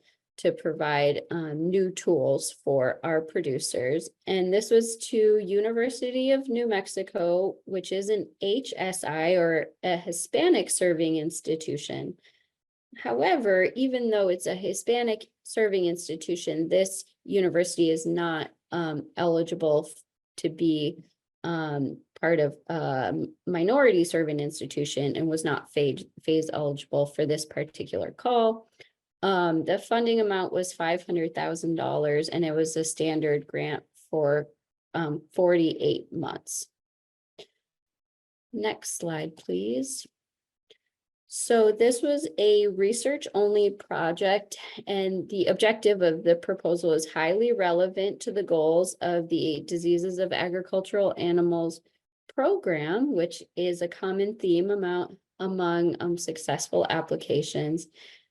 provide new tools for our producers. And this was to University of New Mexico, which is an HSI or a Hispanic serving institution. However, even though it's a Hispanic serving institution, this university is not eligible to be part of minority serving institution and was not phase eligible for this particular call. The funding amount was $500,000 and it was a standard grant for 48 months. Next slide, please. So this was a research only project, and the objective of the proposal is highly relevant to the goals of the Diseases of Agricultural Animals program, which is a common theme among successful applications.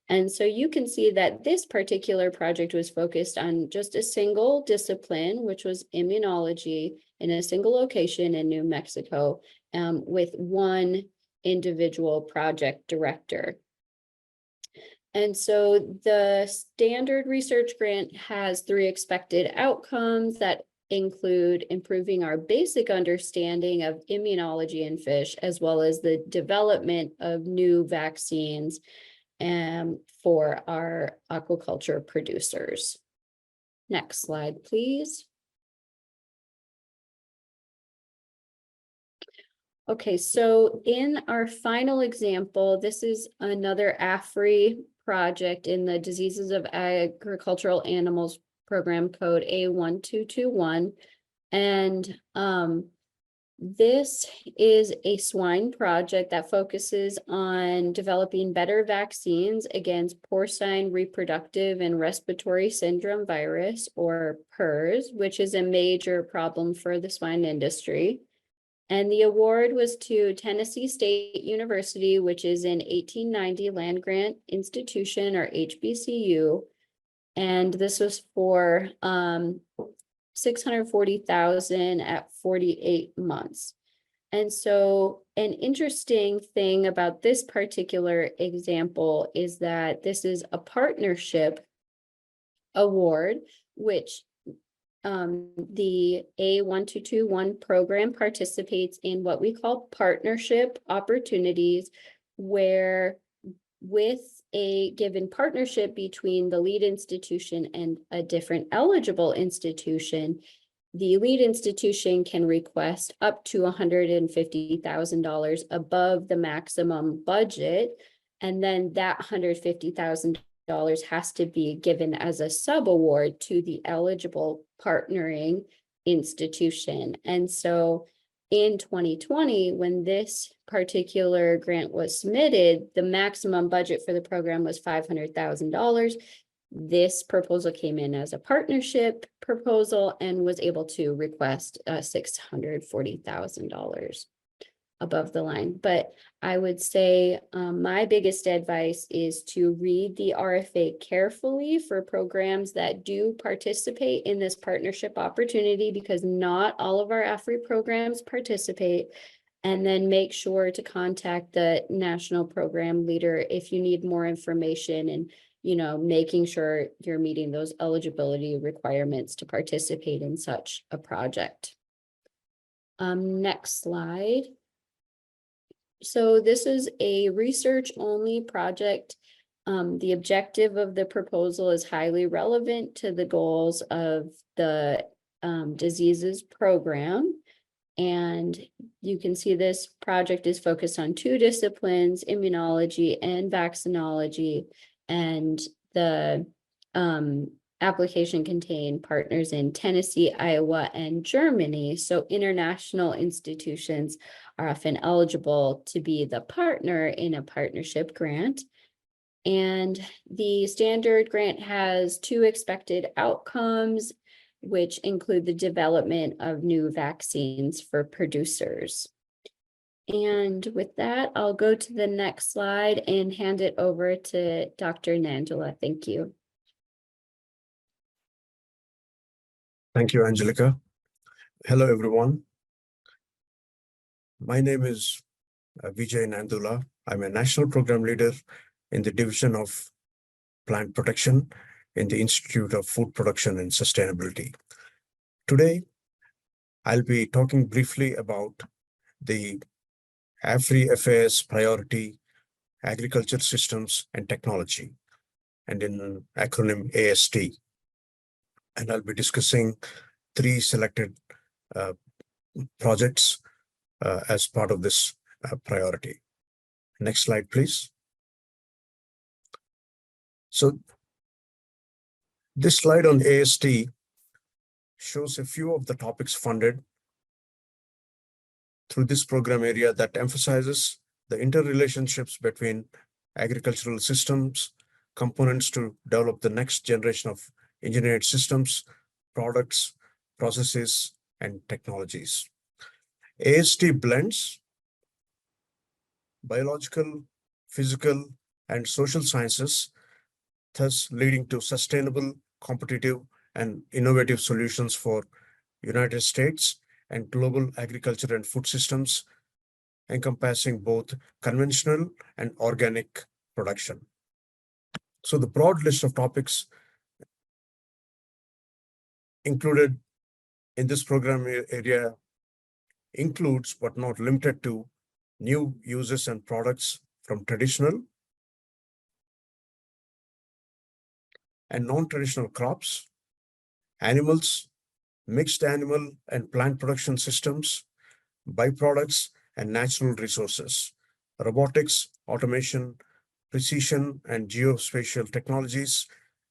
And so you can see that this particular project was focused on just a single discipline, which was immunology, in a single location in New Mexico, with 1 individual project director. And so the standard research grant has 3 expected outcomes that include improving our basic understanding of immunology in fish, as well as the development of new vaccines for our aquaculture producers. Next slide, please. Okay, so in our final example, this is another AFRI project in the Diseases of Agricultural Animals program code A1221. And this is a swine project that focuses on developing better vaccines against porcine reproductive and respiratory syndrome virus, or PRRS, which is a major problem for the swine industry. And the award was to Tennessee State University, which is an 1890 land grant institution, or HBCU. And this was for $640,000 at 48 months. And so an interesting thing about this particular example is that this is a partnership award, which the A1221 program participates in what we call partnership opportunities, where with a given partnership between the lead institution and a different eligible institution, the lead institution can request up to $150,000 above the maximum budget. And then that $150,000 has to be given as a sub-award to the eligible partnering institution. And so in 2020, when this particular grant was submitted, the maximum budget for the program was $500,000. This proposal came in as a partnership proposal and was able to request $640,000 above the line. But I would say my biggest advice is to read the RFA carefully for programs that do participate in this partnership opportunity, because not all of our AFRI programs participate. And then make sure to contact the national program leader if you need more information, and making sure you're meeting those eligibility requirements to participate in such a project. Next slide. So this is a research only project. The objective of the proposal is highly relevant to the goals of the diseases program. And you can see this project is focused on 2 disciplines, immunology and vaccinology. And the application contained partners in Tennessee, Iowa, and Germany. So international institutions are often eligible to be the partner in a partnership grant. And the standard grant has 2 expected outcomes, which include the development of new vaccines for producers. And with that, I'll go to the next slide and hand it over to Dr. Nandula. Thank you.
Thank you, Angelica. Hello, everyone. My name is Vijay Nandula. I'm a national program leader in the Division of Plant Protection in the Institute of Food Production and Sustainability. Today, I'll be talking briefly about the AFRI-FAS priority, agriculture systems and technology, and in acronym AST. And I'll be discussing 3 selected projects as part of this priority. Next slide, please. So this slide on AST shows a few of the topics funded through this program area that emphasizes the interrelationships between agricultural systems, components to develop the next generation of engineered systems, products, processes, and technologies. AST blends biological, physical, and social sciences, thus leading to sustainable, competitive, and innovative solutions for United States and global agriculture and food systems, encompassing both conventional and organic production. So the broad list of topics included in this program area includes, but not limited to, new uses and products from traditional and non-traditional crops, animals, mixed animal and plant production systems, byproducts and natural resources, robotics, automation, precision and geospatial technologies,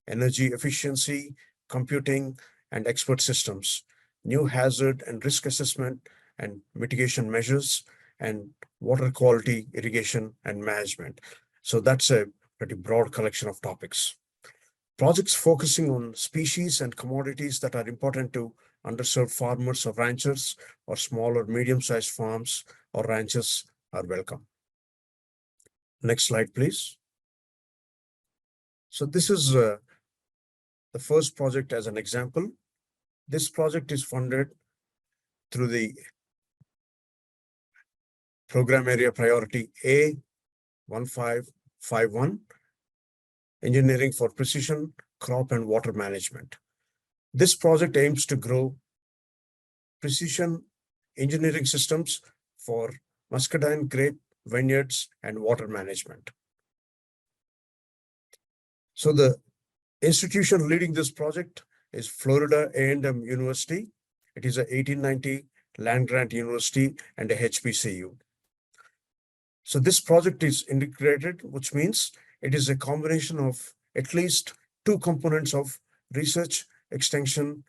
energy efficiency, computing and expert systems, new hazard and risk assessment and mitigation measures, and water quality, irrigation and management. So that's a pretty broad collection of topics. Projects focusing on species and commodities that are important to underserved farmers or ranchers, or small or medium-sized farms or ranchers are welcome. Next slide, please. So this is the first project as an example. This project is funded through the program area priority A1551, Engineering for Precision Crop and Water Management. This project aims to grow precision engineering systems for muscadine grape vineyards and water management. So the institution leading this project is Florida A&M University. It is a 1890 land grant university and a HBCU. So this project is integrated, which means it is a combination of at least 2 components of research, extension,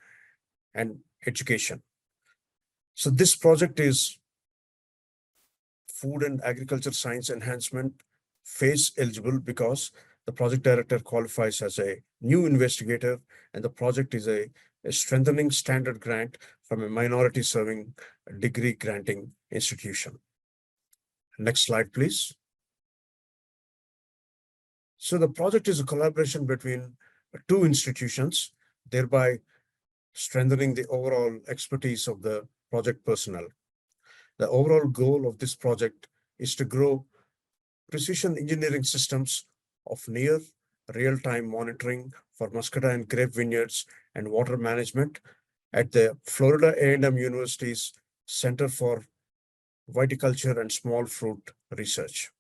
and education. So this project is Food and Agriculture Science Enhancement phase eligible because The project director qualifies as a new investigator, and the project is a strengthening standard grant from a minority serving degree granting institution. Next slide, please. So the project is a collaboration between two institutions, thereby strengthening the overall expertise of the project personnel. The overall goal of this project is to grow precision engineering systems of near real-time monitoring for muscadine grape vineyards and water management at the Florida A&M University's Center for Viticulture and Small Fruit Research.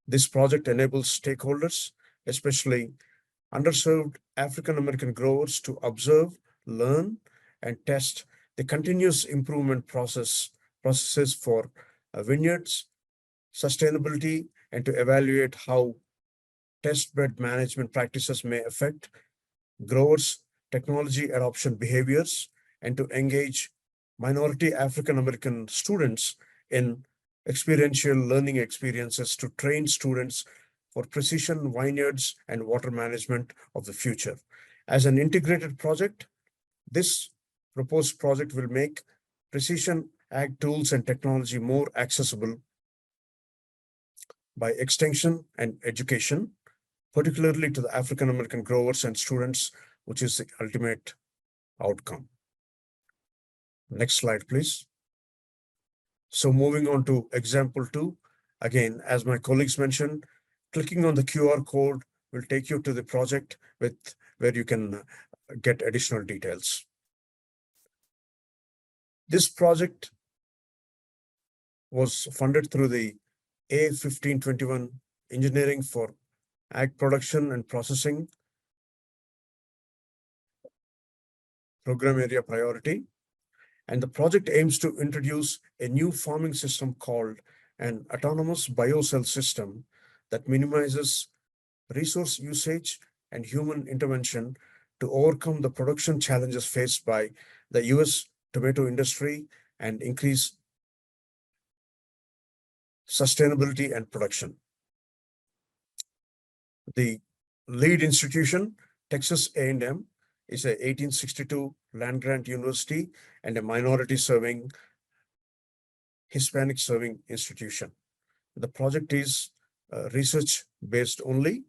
This project enables stakeholders, especially underserved African American growers, to observe, learn, and test the continuous improvement processes for vineyards, sustainability, and to evaluate how test bed management practices may affect growers' technology adoption behaviors, and to engage minority African American students in experiential learning experiences to train students for precision vineyards and water management of the future. As an integrated project, this proposed project will make precision ag tools and technology more accessible by extension and education, particularly to the African American growers and students, which is the ultimate outcome. Next slide, please. So moving on to example 2, again, as my colleagues mentioned, clicking on the QR code will take you to the project where you can get additional details. This project was funded through the A1521 Engineering for Ag Production and Processing Program Area Priority. And the project aims to introduce a new farming system called an autonomous biocell system that minimizes resource usage and human intervention to overcome the production challenges faced by the US tomato industry and increase sustainability and production. The lead institution, Texas A&M, is a 1862 land grant university and a minority serving, Hispanic serving institution. The project is research based only,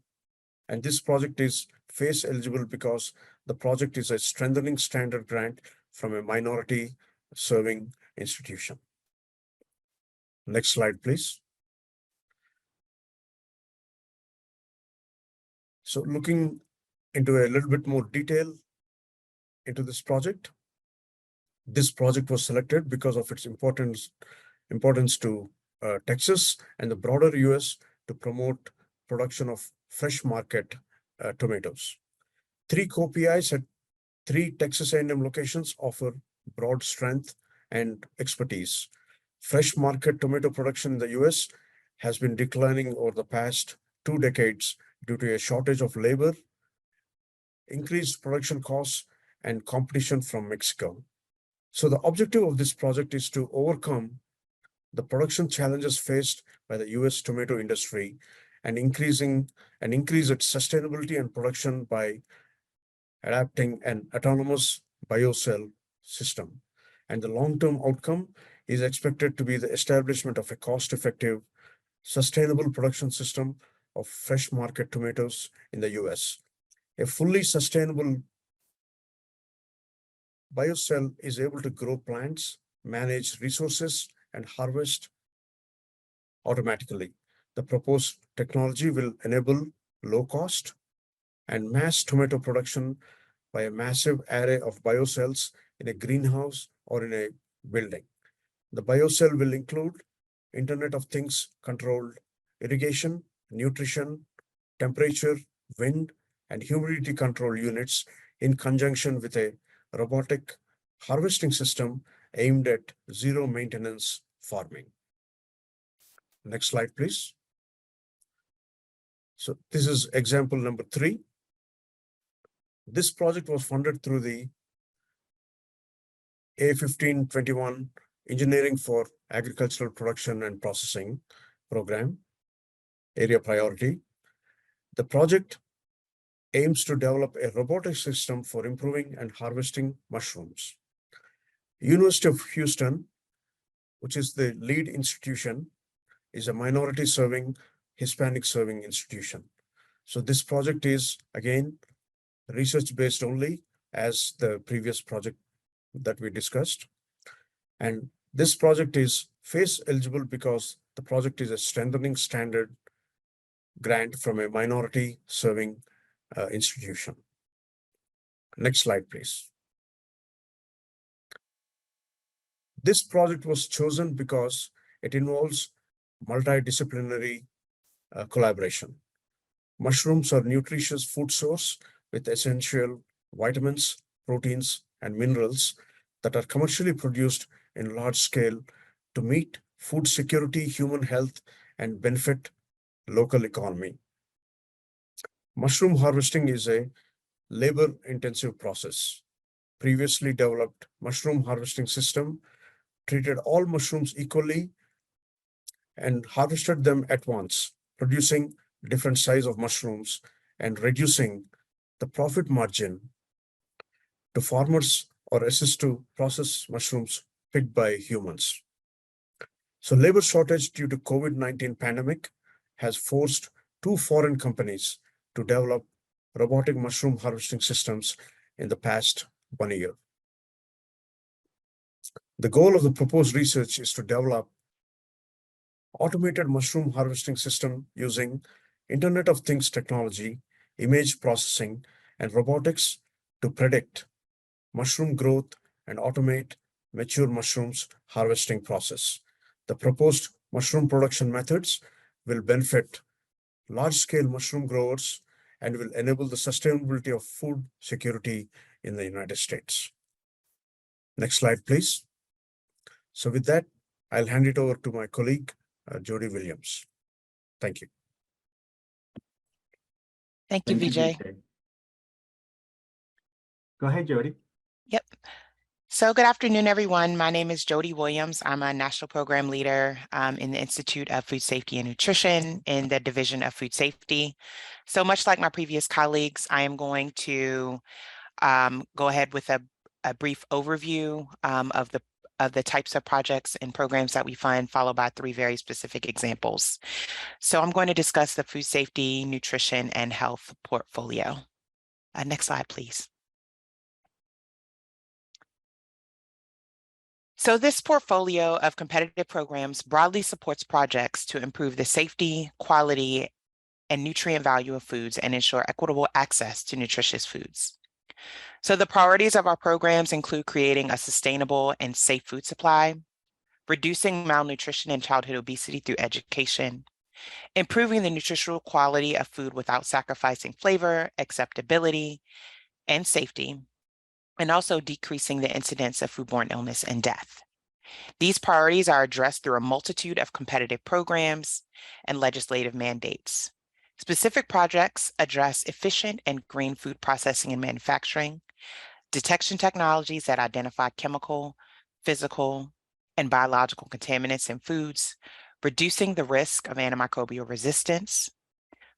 and this project is FACE eligible because the project is a strengthening standard grant from a minority serving institution. Next slide, please. So looking into a little bit more detail into this project was selected because of its importance to Texas and the broader US to promote production of fresh market tomatoes. 3 co-PIs at 3 Texas A&M locations offer broad strength and expertise. Fresh market tomato production in the US has been declining over the past 2 decades due to a shortage of labor, increased production costs, and competition from Mexico. So the objective of this project is to overcome the production challenges faced by the US tomato industry and increase its sustainability and production by adapting an autonomous biocell system. And the long-term outcome is expected to be the establishment of a cost-effective, sustainable production system of fresh market tomatoes in the US. A fully sustainable biocell is able to grow plants, manage resources, and harvest automatically. The proposed technology will enable low cost and mass tomato production by a massive array of biocells in a greenhouse or in a building. The biocell will include Internet of Things controlled irrigation, nutrition, temperature, wind, and humidity control units in conjunction with a robotic harvesting system aimed at zero maintenance farming. Next slide, please. So this is example number 3. This project was funded through the A1521 Engineering for Agricultural Production and Processing Program, Area Priority. The project aims to develop a robotic system for improving and harvesting mushrooms. University of Houston, which is the lead institution, is a minority serving, Hispanic serving institution. So this project is, again, research based only as the previous project that we discussed. And this project is FACE eligible because the project is a strengthening standard grant from a minority serving institution. Next slide, please. This project was chosen because it involves multidisciplinary collaboration. Mushrooms are nutritious food source with essential vitamins, proteins, and minerals that are commercially produced in large scale to meet food security, human health, and benefit local economy. Mushroom harvesting is a labor-intensive process. Previously developed mushroom harvesting system treated all mushrooms equally and harvested them at once, producing different size of mushrooms and reducing the profit margin to farmers or assist to process mushrooms picked by humans. So labor shortage due to COVID-19 pandemic has forced 2 foreign companies to develop robotic mushroom harvesting systems in the past 1 year. The goal of the proposed research is to develop automated mushroom harvesting system using Internet of Things technology, image processing, and robotics to predict mushroom growth and automate mature mushrooms harvesting process. The proposed mushroom production methods will benefit large-scale mushroom growers and will enable the sustainability of food security in the United States. Next slide, please. So with that, I'll hand it over to my colleague, Jody Williams. Thank you.
Thank you, Vijay.
Go ahead, Jody.
Yep. So good afternoon, everyone. My name is Jody Williams. I'm a national program leader in the Institute of Food Safety and Nutrition in the Division of Food Safety. So much like my previous colleagues, I am going to go ahead with a brief overview of the types of projects and programs that we fund, followed by 3 very specific examples. So I'm going to discuss the food safety, nutrition, and health portfolio. Next slide, please. So this portfolio of competitive programs broadly supports projects to improve the safety, quality, and nutrient value of foods and ensure equitable access to nutritious foods. So the priorities of our programs include creating a sustainable and safe food supply, reducing malnutrition and childhood obesity through education, improving the nutritional quality of food without sacrificing flavor, acceptability, and safety, and also decreasing the incidence of foodborne illness and death. These priorities are addressed through a multitude of competitive programs and legislative mandates. Specific projects address efficient and green food processing and manufacturing, detection technologies that identify chemical, physical, and biological contaminants in foods, reducing the risk of antimicrobial resistance,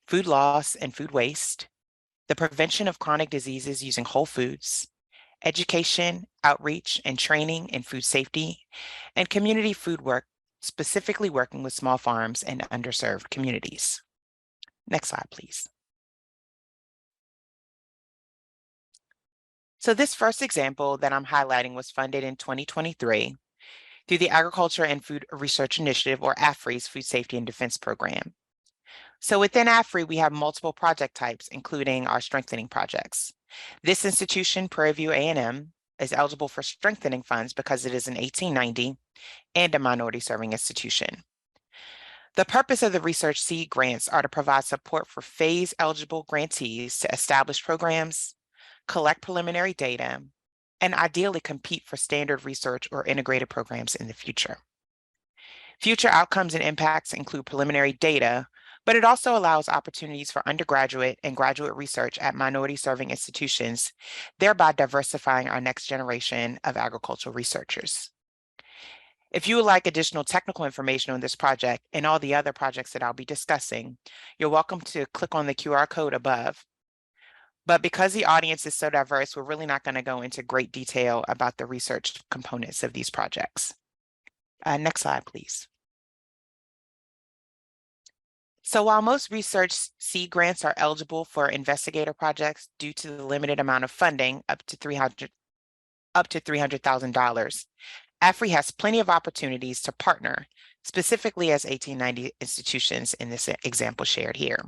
food loss and food waste, the prevention of chronic diseases using whole foods, education, outreach, and training in food safety, and community food work, specifically working with small farms and underserved communities. Next slide, please. So this first example that I'm highlighting was funded in 2023 through the Agriculture and Food Research Initiative, or AFRI's Food Safety and Defense Program. So within AFRI, we have multiple project types, including our strengthening projects. This institution, Prairie View A&M, is eligible for strengthening funds because it is an 1890 and a minority serving institution. The purpose of the Research Seed grants are to provide support for phase-eligible grantees to establish programs, collect preliminary data, and ideally compete for standard research or integrated programs in the future. Future outcomes and impacts include preliminary data, but it also allows opportunities for undergraduate and graduate research at minority-serving institutions, thereby diversifying our next generation of agricultural researchers. If you would like additional technical information on this project and all the other projects that I'll be discussing, you're welcome to click on the QR code above. But because the audience is so diverse, we're really not going to go into great detail about the research components of these projects. Next slide, please. So while most research seed grants are eligible for investigator projects due to the limited amount of funding, up to $300,000, AFRI has plenty of opportunities to partner, specifically as 1890 institutions in this example shared here.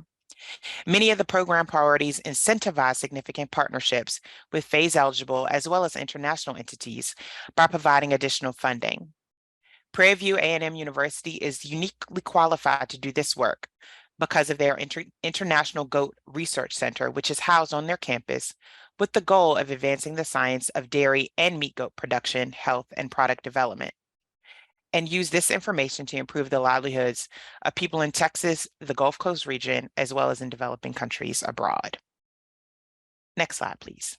Many of the program priorities incentivize significant partnerships with phase eligible as well as international entities by providing additional funding. Prairie View A&M University is uniquely qualified to do this work because of their International Goat Research Center, which is housed on their campus with the goal of advancing the science of dairy and meat goat production, health, and product development, and use this information to improve the livelihoods of people in Texas, the Gulf Coast region, as well as in developing countries abroad. Next slide, please.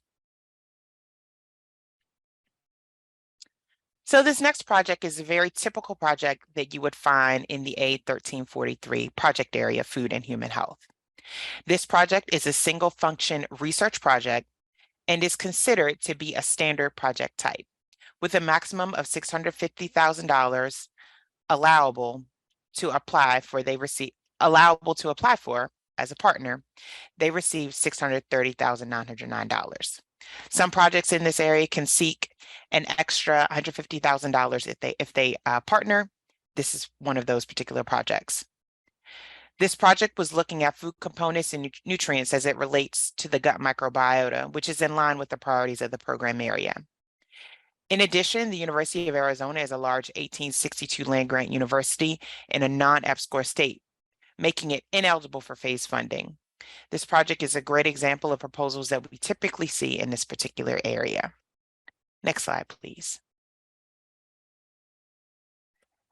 So this next project is a very typical project that you would find in the A1343 project area, Food and Human Health. This project is a single function research project and is considered to be a standard project type with a maximum of $650,000 allowable to apply for as a partner. They receive $630,909. Some projects in this area can seek an extra $150,000 if they partner. This is one of those particular projects. This project was looking at food components and nutrients as it relates to the gut microbiota, which is in line with the priorities of the program area. In addition, the University of Arizona is a large 1862 land-grant university in a non-EPSCoR state, making it ineligible for phase funding. This project is a great example of proposals that we typically see in this particular area. Next slide, please.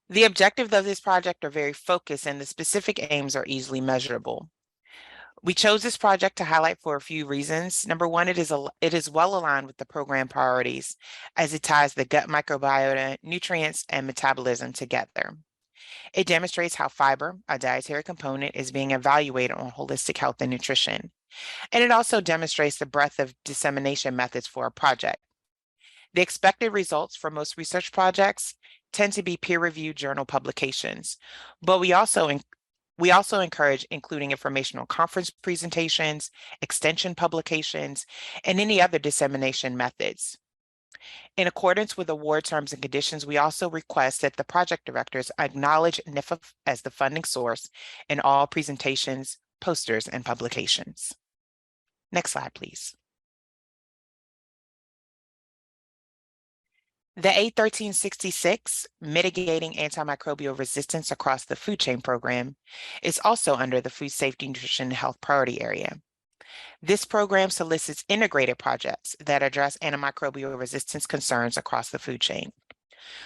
The objectives of this project are very focused and the specific aims are easily measurable. We chose this project to highlight for a few reasons. Number one, it is well aligned with the program priorities as it ties the gut microbiota, nutrients, and metabolism together. It demonstrates how fiber, a dietary component, is being evaluated on holistic health and nutrition. And it also demonstrates the breadth of dissemination methods for a project. The expected results for most research projects tend to be peer-reviewed journal publications, but we also encourage including informational conference presentations, extension publications, and any other dissemination methods. In accordance with award terms and conditions, we also request that the project directors acknowledge NIFA as the funding source in all presentations, posters, and publications. Next slide, please. The A1366, Mitigating Antimicrobial Resistance Across the Food Chain program, is also under the Food Safety, Nutrition, and Health priority area. This program solicits integrated projects that address antimicrobial resistance concerns across the food chain.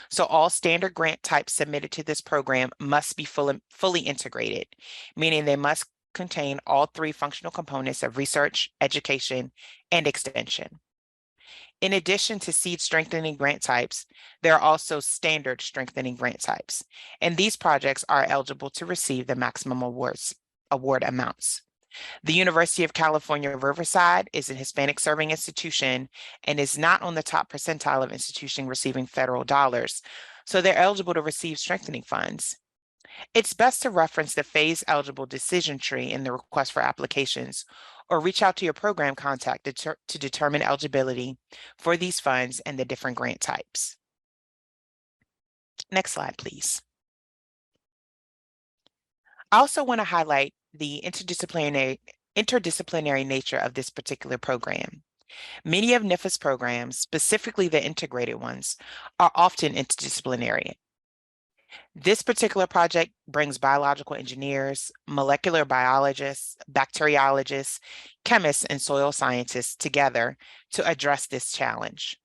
So all standard grant types submitted to this program must be fully integrated, meaning they must contain all three functional components of research, education, and extension. In addition to seed strengthening grant types, there are also standard strengthening grant types, and these projects are eligible to receive the maximum award amounts. The University of California, Riverside is an Hispanic serving institution and is not on the top percentile of institutions receiving federal dollars, so they're eligible to receive strengthening funds. It's best to reference the phase eligible decision tree in the request for applications or reach out to your program contact to determine eligibility for these funds and the different grant types. Next slide, please. I also want to highlight the interdisciplinary nature of this particular program. Many of NIFA's programs, specifically the integrated ones, are often interdisciplinary. This particular project brings biological engineers, molecular biologists, bacteriologists, chemists, and soil scientists together to address this challenge.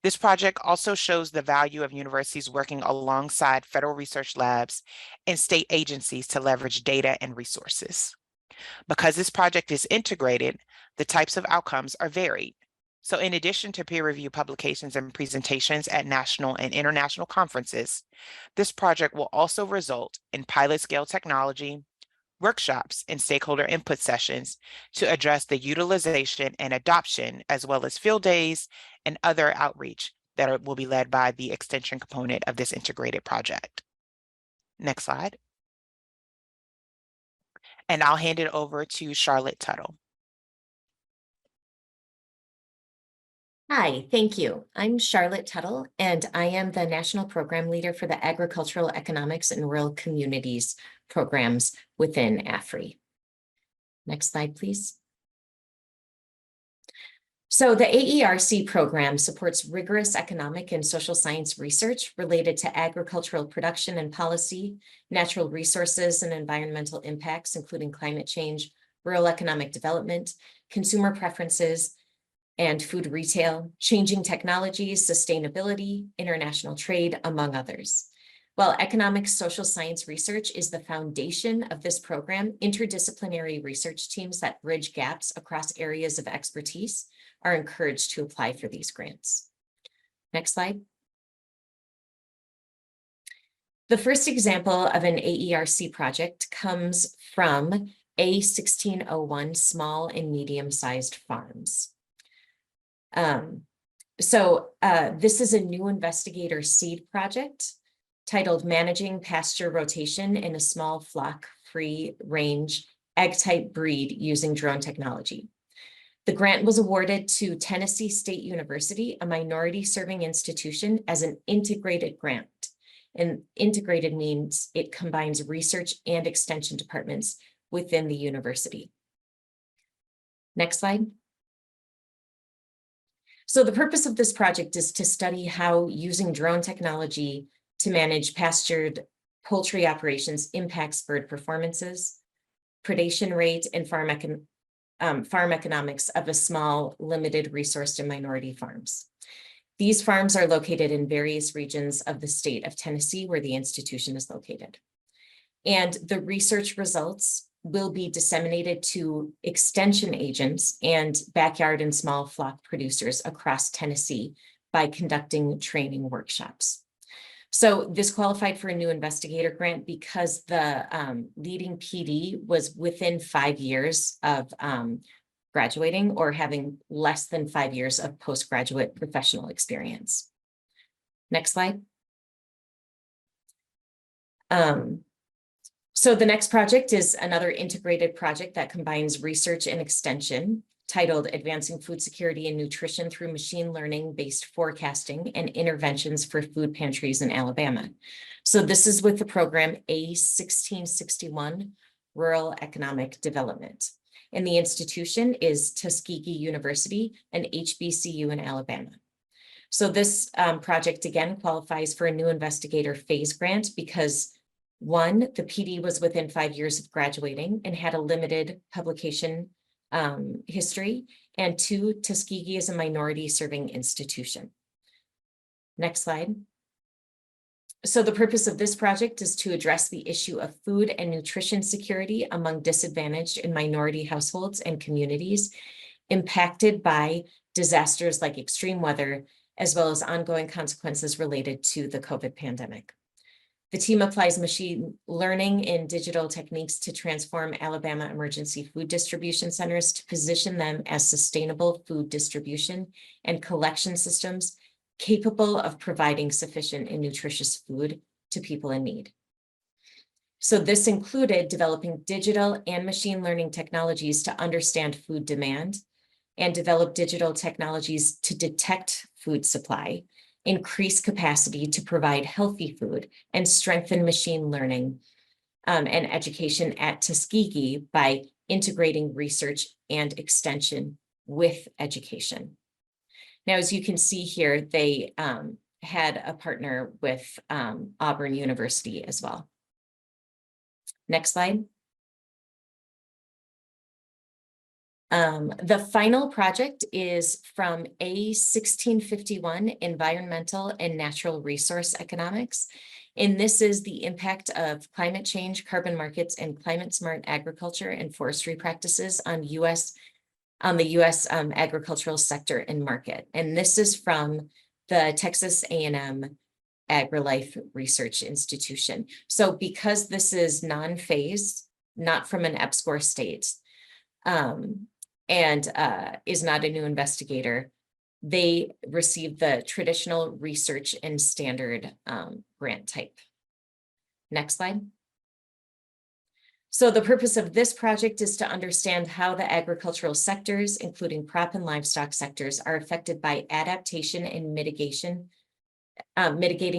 This project also shows the value of universities working alongside federal research labs and state agencies to leverage data and resources. Because this project is integrated, the types of outcomes are varied. So in addition to peer review publications and presentations at national and international conferences, this project will also result in pilot scale technology, workshops, and stakeholder input sessions to address the utilization and adoption, as well as field days and other outreach that will be led by the extension component of this integrated project. Next slide. And I'll hand it over to Charlotte Tuttle.
Hi, thank you. I'm Charlotte Tuttle, and I am the National Program Leader for the Agricultural Economics and Rural Communities programs within AFRI. Next slide, please. So the AERC program supports rigorous economic and social science research related to agricultural production and policy, natural resources and environmental impacts, including climate change, rural economic development, consumer preferences, and food retail, changing technologies, sustainability, international trade, among others. While economic social science research is the foundation of this program, interdisciplinary research teams that bridge gaps across areas of expertise are encouraged to apply for these grants. Next slide. The first example of an AERC project comes from A1601 small and medium-sized farms. This is a new investigator seed project titled Managing Pasture Rotation in a Small Flock Free Range Egg Type Breed Using Drone Technology. The grant was awarded to Tennessee State University, a minority serving institution, as an integrated grant. And integrated means it combines research and extension departments within the university. Next slide. So the purpose of this project is to study how using drone technology to manage pastured poultry operations impacts bird performances, predation rate, and farm economics of a small, limited resourced and minority farms. These farms are located in various regions of the state of Tennessee where the institution is located. And the research results will be disseminated to extension agents and backyard and small flock producers across Tennessee by conducting training workshops. So this qualified for a new investigator grant because the leading PD was within 5 years of graduating or having less than 5 years of postgraduate professional experience. Next slide. So the next project is another integrated project that combines research and extension titled Advancing Food Security and Nutrition Through Machine Learning-Based Forecasting and Interventions for Food Pantries in Alabama. So this is with the program A1661, Rural Economic Development. And the institution is Tuskegee University, an HBCU in Alabama. So this project again qualifies for a new investigator phase grant because one, the PD was within 5 years of graduating and had a limited publication history, and two, Tuskegee is a minority serving institution. Next slide. So the purpose of this project is to address the issue of food and nutrition security among disadvantaged and minority households and communities impacted by disasters like extreme weather, as well as ongoing consequences related to the COVID pandemic. The team applies machine learning and digital techniques to transform Alabama emergency food distribution centers to position them as sustainable food distribution and collection systems capable of providing sufficient and nutritious food to people in need. So this included developing digital and machine learning technologies to understand food demand and develop digital technologies to detect food supply, increase capacity to provide healthy food, and strengthen machine learning and education at Tuskegee by integrating research and extension with education. Now, as you can see here, they had a partner with Auburn University as well. Next slide. The final project is from A1651, Environmental and Natural Resource Economics. And this is the impact of climate change, carbon markets, and climate smart agriculture and forestry practices on U.S. on the US agricultural sector and market. And this is from the Texas A&M AgriLife Research Institution. So because this is non-phased, not from an EPSCoR state, and is not a new investigator, they received the traditional research and standard grant type. Next slide. So the purpose of this project is to understand how the agricultural sectors, including crop and livestock sectors, are affected by adaptation and mitigating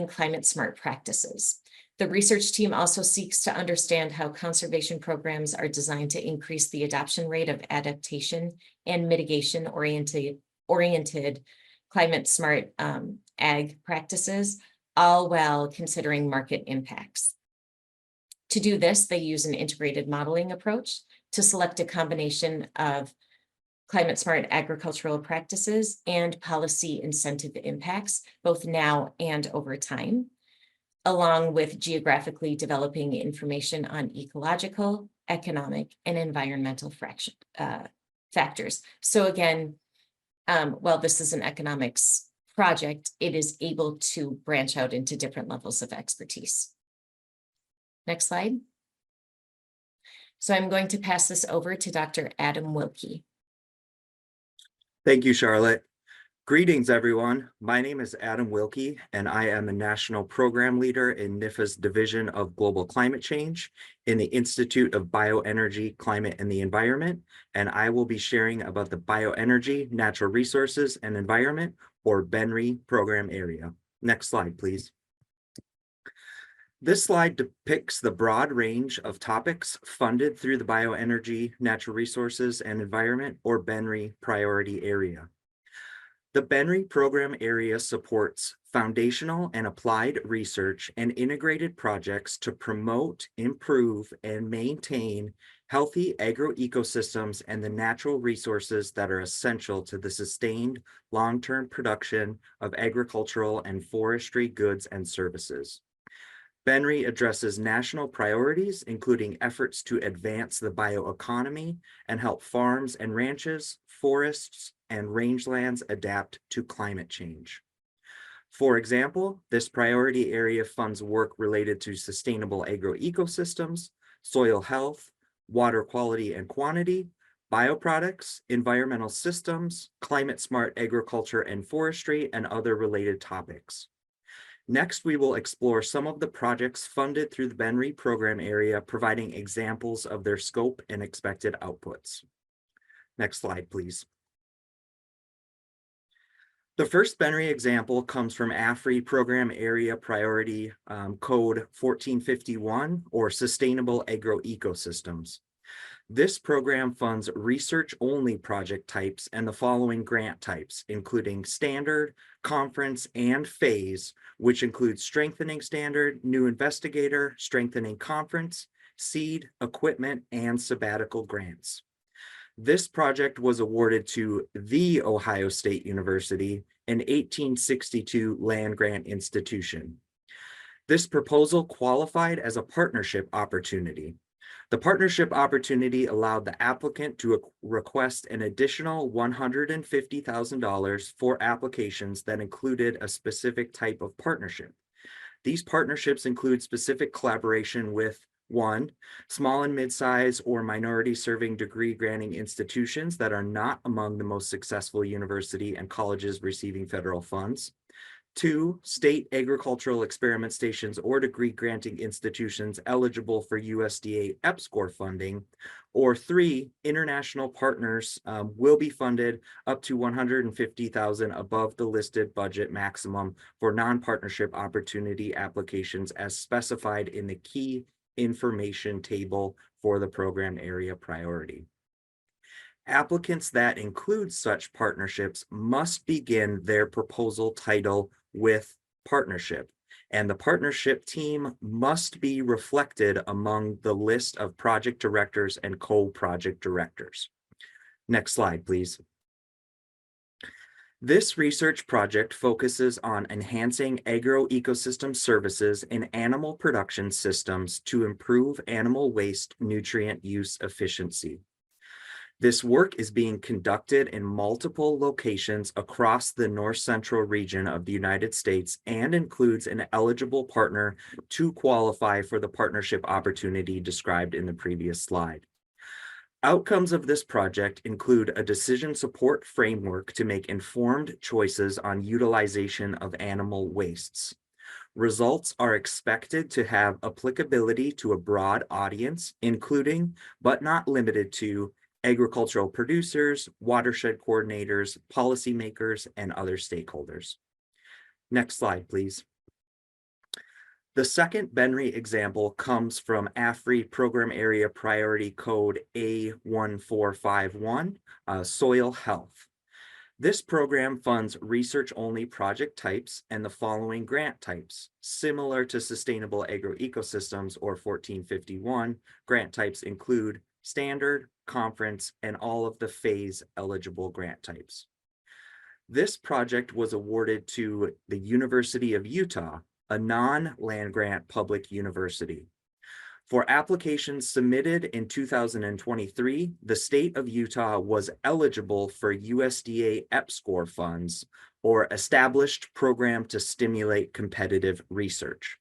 climate smart practices. The research team also seeks to understand how conservation programs are designed to increase the adoption rate of adaptation and mitigation oriented climate smart ag practices, all while considering market impacts. To do this, they use an integrated modeling approach to select a combination of climate smart agricultural practices and policy incentive impacts, both now and over time, along with geographically developing information on ecological, economic, and environmental factors. So again, while this is an economics project, it is able to branch out into different levels of expertise. Next slide. So I'm going to pass this over to Dr. Adam Wilkie.
Thank you, Charlotte. Greetings, everyone. My name is Adam Wilkie, and I am a National Program Leader in NIFA's Division of Global Climate Change in the Institute of Bioenergy, Climate, and the Environment, and I will be sharing about the Bioenergy, Natural Resources, and Environment, or BENRE program area. Next slide, please. This slide depicts the broad range of topics funded through the Bioenergy, Natural Resources, and Environment, or BENRE priority area. The BENRE program area supports foundational and applied research and integrated projects to promote, improve, and maintain healthy agroecosystems and the natural resources that are essential to the sustained long-term production of agricultural and forestry goods and services. BENRE addresses national priorities, including efforts to advance the bioeconomy and help farms and ranches, forests, and rangelands adapt to climate change. For example, this priority area funds work related to sustainable agroecosystems, soil health, water quality and quantity, bioproducts, environmental systems, climate smart agriculture and forestry, and other related topics. Next, we will explore some of the projects funded through the BENRE program area, providing examples of their scope and expected outputs. Next slide, please. The first BENRE example comes from AFRI Program Area Priority Code 1451, or Sustainable Agroecosystems. This program funds research-only project types and the following grant types, including standard, conference, and phase, which includes strengthening standard, new investigator, strengthening conference, seed, equipment, and sabbatical grants. This project was awarded to The Ohio State University, an 1862 land-grant institution. This proposal qualified as a partnership opportunity. The partnership opportunity allowed the applicant to request an additional $150,000 for applications that included a specific type of partnership. These partnerships include specific collaboration with 1, small and mid-size or minority-serving degree-granting institutions that are not among the most successful university and colleges receiving federal funds. 2, state agricultural experiment stations or degree-granting institutions eligible for USDA EPSCoR funding. Or 3, international partners will be funded up to $150,000 above the listed budget maximum for non-partnership opportunity applications as specified in the key information table for the program area priority. Applicants that include such partnerships must begin their proposal title with partnership, and the partnership team must be reflected among the list of project directors and co-project directors. Next slide, please. This research project focuses on enhancing agroecosystem services in animal production systems to improve animal waste nutrient use efficiency. This work is being conducted in multiple locations across the north central region of the United States and includes an eligible partner to qualify for the partnership opportunity described in the previous slide. Outcomes of this project include a decision support framework to make informed choices on utilization of animal wastes. Results are expected to have applicability to a broad audience, including, but not limited to, agricultural producers, watershed coordinators, policymakers, and other stakeholders. Next slide, please. The second BENRI example comes from AFRI Program Area Priority Code A1451, Soil Health. This program funds research-only project types and the following grant types. Similar to Sustainable Agroecosystems or 1451, grant types include standard, conference, and all of the phase eligible grant types. This project was awarded to the University of Utah, a non-land grant public university. For applications submitted in 2023, the state of Utah was eligible for USDA EPSCoR funds, or Established Program to Stimulate Competitive Research.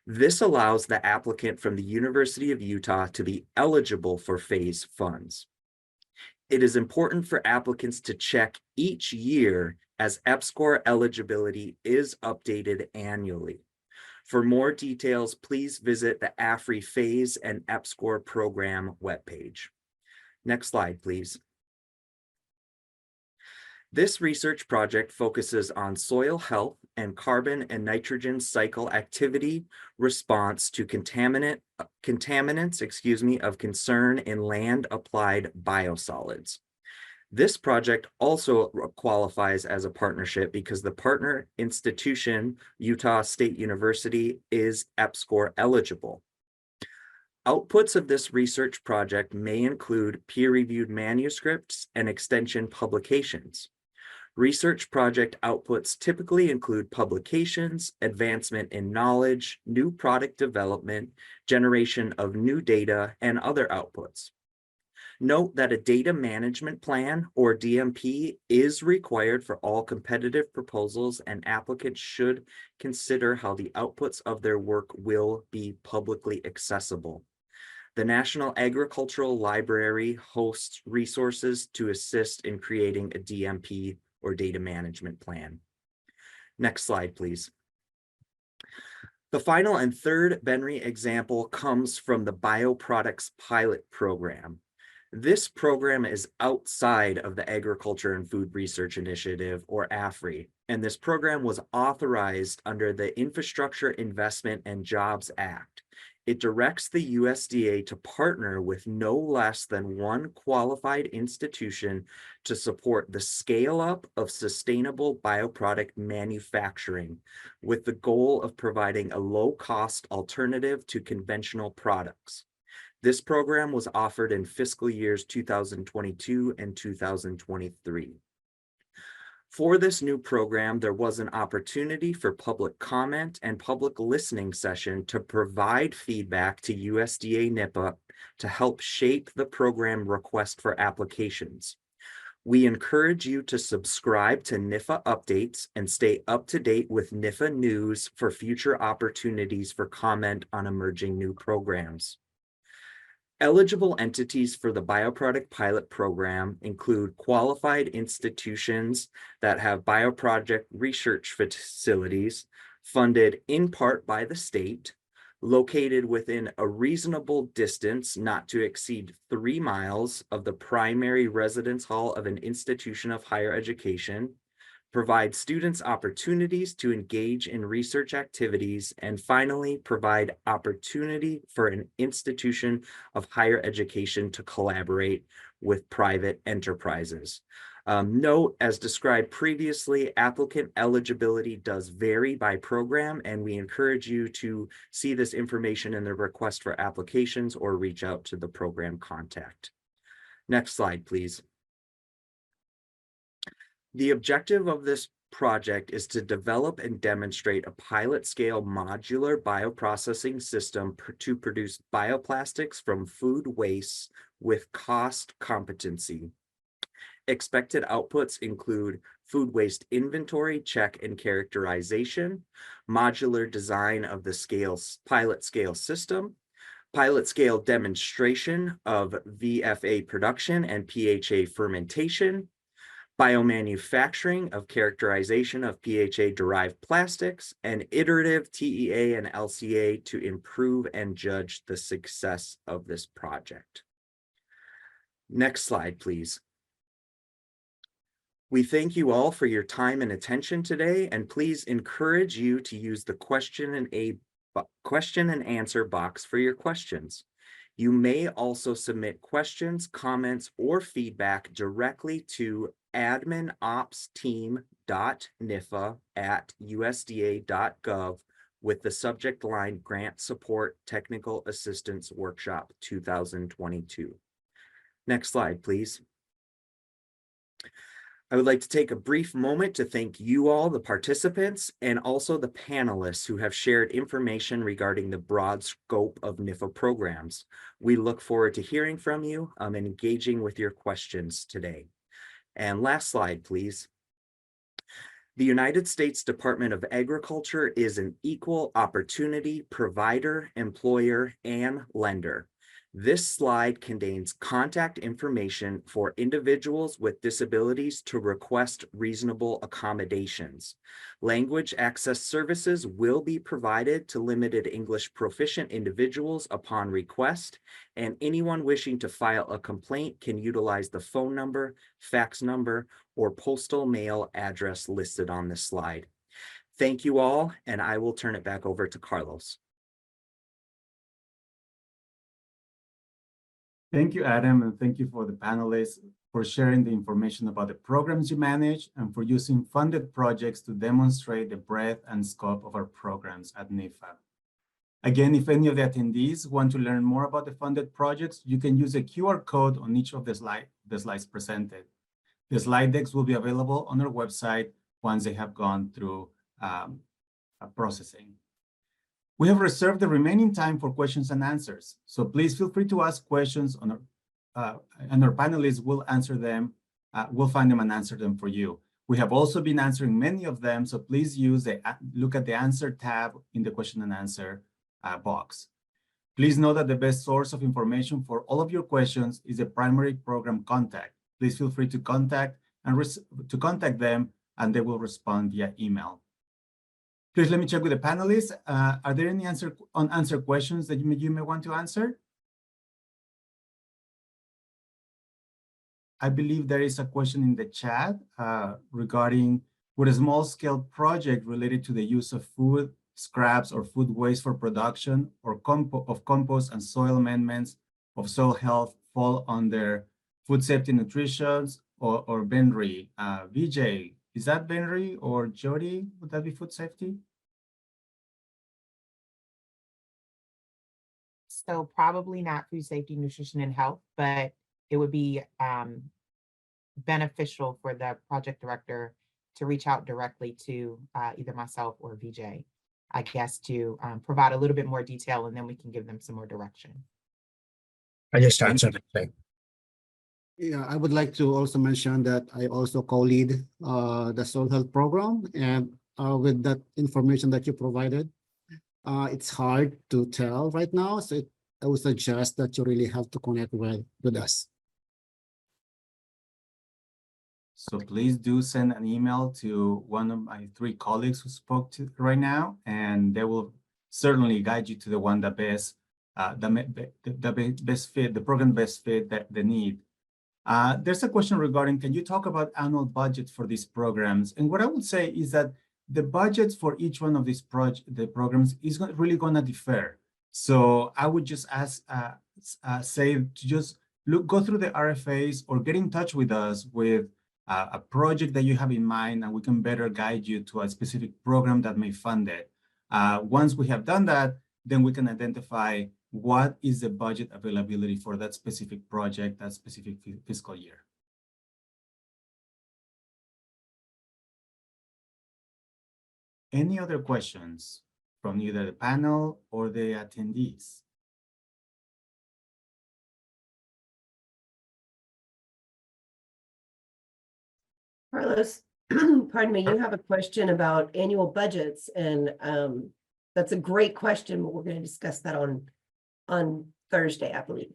This allows the applicant from the University of Utah to be eligible for phase funds. It is important for applicants to check each year as EPSCoR eligibility is updated annually. For more details, please visit the AFRI Phase and EPSCoR program webpage. Next slide, please. This research project focuses on soil health and carbon and nitrogen cycle activity response to contaminants of concern in land applied biosolids. This project also qualifies as a partnership because the partner institution, Utah State University, is EPSCoR eligible. Outputs of this research project may include peer-reviewed manuscripts and extension publications. Research project outputs typically include publications, advancement in knowledge, new product development, generation of new data, and other outputs. Note that a data management plan, or DMP, is required for all competitive proposals, and applicants should consider how the outputs of their work will be publicly accessible. The National Agricultural Library hosts resources to assist in creating a DMP or data management plan. Next slide, please. The final and third BENRI example comes from the Bioproducts Pilot Program. This program is outside of the Agriculture and Food Research Initiative, or AFRI, and this program was authorized under the Infrastructure Investment and Jobs Act. It directs the USDA to partner with no less than one qualified institution to support the scale-up of sustainable bioproduct manufacturing, with the goal of providing a low-cost alternative to conventional products. This program was offered in fiscal years 2022 and 2023. For this new program, there was an opportunity for public comment and public listening session to provide feedback to USDA NIPA to help shape the program request for applications. We encourage you to subscribe to NIFA updates and stay up to date with NIFA news for future opportunities for comment on emerging new programs. Eligible entities for the Bioproduct Pilot Program include qualified institutions that have bioproject research facilities funded in part by the state, located within a reasonable distance not to exceed 3 miles of the primary residence hall of an institution of higher education, provide students opportunities to engage in research activities, and finally, provide opportunity for an institution of higher education to collaborate with private enterprises. Note, as described previously, applicant eligibility does vary by program, and we encourage you to see this information in the request for applications or reach out to the program contact. Next slide, please. The objective of this project is to develop and demonstrate a pilot-scale modular bioprocessing system to produce bioplastics from food wastes with cost competency. Expected outputs include food waste inventory, check and characterization, modular design of the pilot scale system, pilot scale demonstration of VFA production and PHA fermentation, biomanufacturing of characterization of PHA-derived plastics, and iterative TEA and LCA to improve and judge the success of this project. Next slide, please. We thank you all for your time and attention today, and please encourage you to use the question and answer box for your questions. You may also submit questions, comments, or feedback directly to adminops.nifa@usda.gov with the subject line Grant Support Technical Assistance Workshop 2022. Next slide, please. I would like to take a brief moment to thank you all, the participants, and also the panelists who have shared information regarding the broad scope of NIFA programs. We look forward to hearing from you and engaging with your questions today. And last slide, please. The United States Department of Agriculture is an equal opportunity provider, employer, and lender. This slide contains contact information for individuals with disabilities to request reasonable accommodations. Language access services will be provided to limited English proficient individuals upon request, and anyone wishing to file a complaint can utilize the phone number, fax number, or postal mail address listed on this slide. Thank you all, and I will turn it back over to Carlos.
Thank you, Adam, and thank you for the panelists for sharing the information about the programs you manage and for using funded projects to demonstrate the breadth and scope of our programs at NIFA. Again, if any of the attendees want to learn more about the funded projects, you can use a QR code on each of the slides presented. The slide decks will be available on our website once they have gone through processing. We have reserved the remaining time for questions and answers, so please feel free to ask questions and our panelists will answer them. We'll find them and answer them for you. We have also been answering many of them, so please look at the answer tab in the question and answer box. Please know that the best source of information for all of your questions is the primary program contact. Please feel free to contact them, and they will respond via email. Please let me check with the panelists. Are there any unanswered questions that you may want to answer? I believe there is a question in the chat regarding would a small-scale project related to the use of food scraps or food waste for production or of compost and soil amendments of soil health fall under food safety nutrition or BENRI? Vijay, is that BENRI or Jody? Would that be food safety?
So probably not food safety, nutrition, and health, but it would be beneficial for the project director to reach out directly to either myself or Vijay, I guess, to provide a little bit more detail, and then we can give them some more direction.
I just answered the thing.
Yeah, I would like to also mention that I also co-lead the soil health program, and with that information that you provided, it's hard to tell right now. So I would suggest that you really have to connect with us.
So please do send an email to one of my 3 colleagues who spoke to right now, and they will certainly guide you to the one that best fit, the program best fit the need. There's a question regarding, can you talk about annual budget for these programs? And what I would say is that the budgets for each one of these programs is really going to differ. So I would just say to just go through the RFAs or get in touch with us with a project that you have in mind, and we can better guide you to a specific program that may fund it. Once we have done that, then we can identify what is the budget availability for that specific project, that specific fiscal year. Any other questions from either the panel or the attendees?
Carlos, pardon me, you have a question about annual budgets and that's a great question, but we're going to discuss that on Thursday, I believe.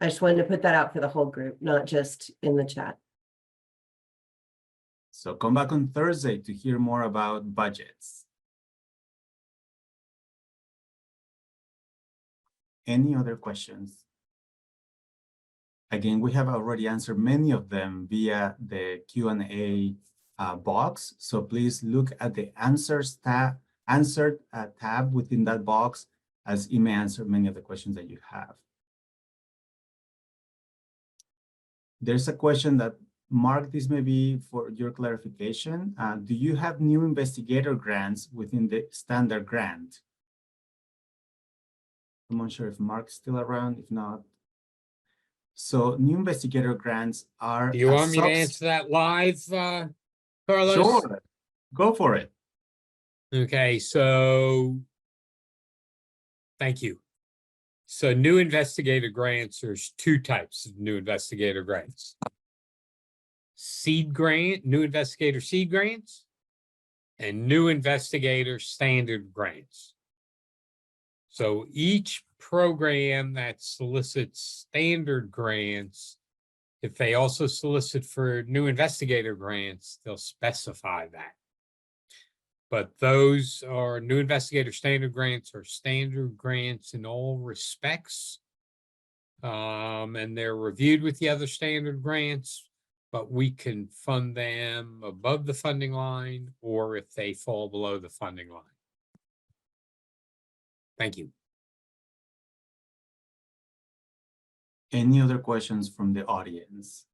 I just wanted to put that out for the whole group, not just in the chat.
So come back on Thursday to hear more about budgets. Any other questions? Again, we have already answered many of them via the Q&A box. So please look at the answers tab, tab within that box, as it may answer many of the questions that you have. There's a question that, Mark, this may be for your clarification. Do you have new investigator grants within the standard grant? I'm not sure if Mark's still around, if not. So new investigator grants are—
Do you want me to answer that live, Carlos?
Sure, go for it.
Okay, so thank you. So new investigator grants, there's two types of new investigator grants. Seed grant, new investigator seed grants, and new investigator standard grants. So each program that solicits standard grants, if they also solicit for new investigator grants, they'll specify that. But those are new investigator standard grants or standard grants in all respects. And they're reviewed with the other standard grants, but we can fund them above the funding line or if they fall below the funding line. Thank you.
Any other questions from the audience?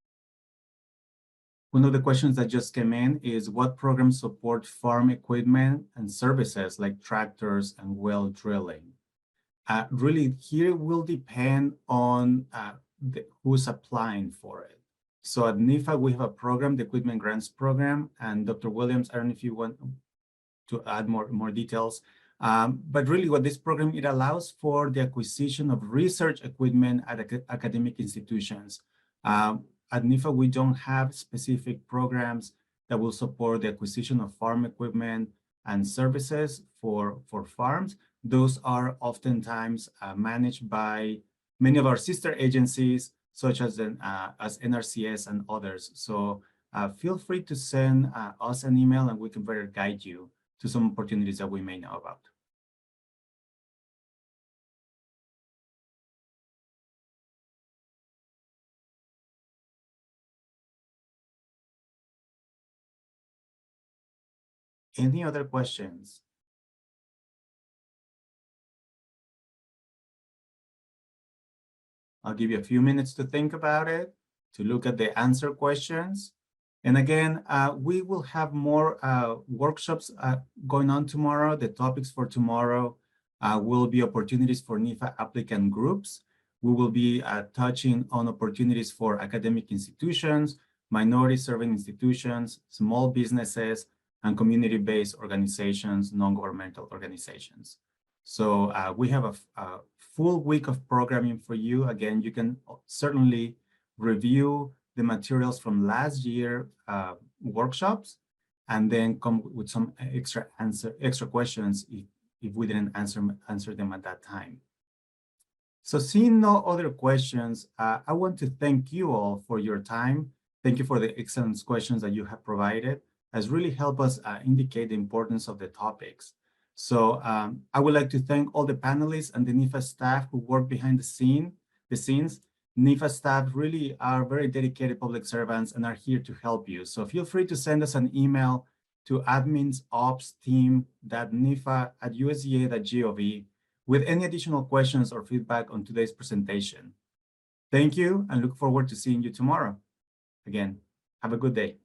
One of the questions that just came in is what programs support farm equipment and services like tractors and well drilling? Really, here will depend on who's applying for it. So at NIFA, we have a program, the Equipment Grants Program, and Dr. Williams, I don't know if you want to add more details. But really what this program, it allows for the acquisition of research equipment at academic institutions. At NIFA, we don't have specific programs that will support the acquisition of farm equipment and services for farms. Those are oftentimes managed by many of our sister agencies, such as NRCS and others. So feel free to send us an email and we can better guide you to some opportunities that we may know about. Any other questions? I'll give you a few minutes to think about it, to look at the answer questions. And again, we will have more workshops going on tomorrow. The topics for tomorrow will be opportunities for NIFA applicant groups. We will be touching on opportunities for academic institutions, minority serving institutions, small businesses, and community-based organizations, non-governmental organizations. So we have a full week of programming for you. Again, you can certainly review the materials from last year workshops, and then come with some extra questions if we didn't answer them at that time. So seeing no other questions, I want to thank you all for your time. Thank you for the excellent questions that you have provided. Has really helped us indicate the importance of the topics. So I would like to thank all the panelists and the NIFA staff who work behind the scenes. NIFA staff really are very dedicated public servants and are here to help you. So feel free to send us an email to adminsops.nifa@usda.gov with any additional questions or feedback on today's presentation. Thank you and look forward to seeing you tomorrow. Again, have a good day.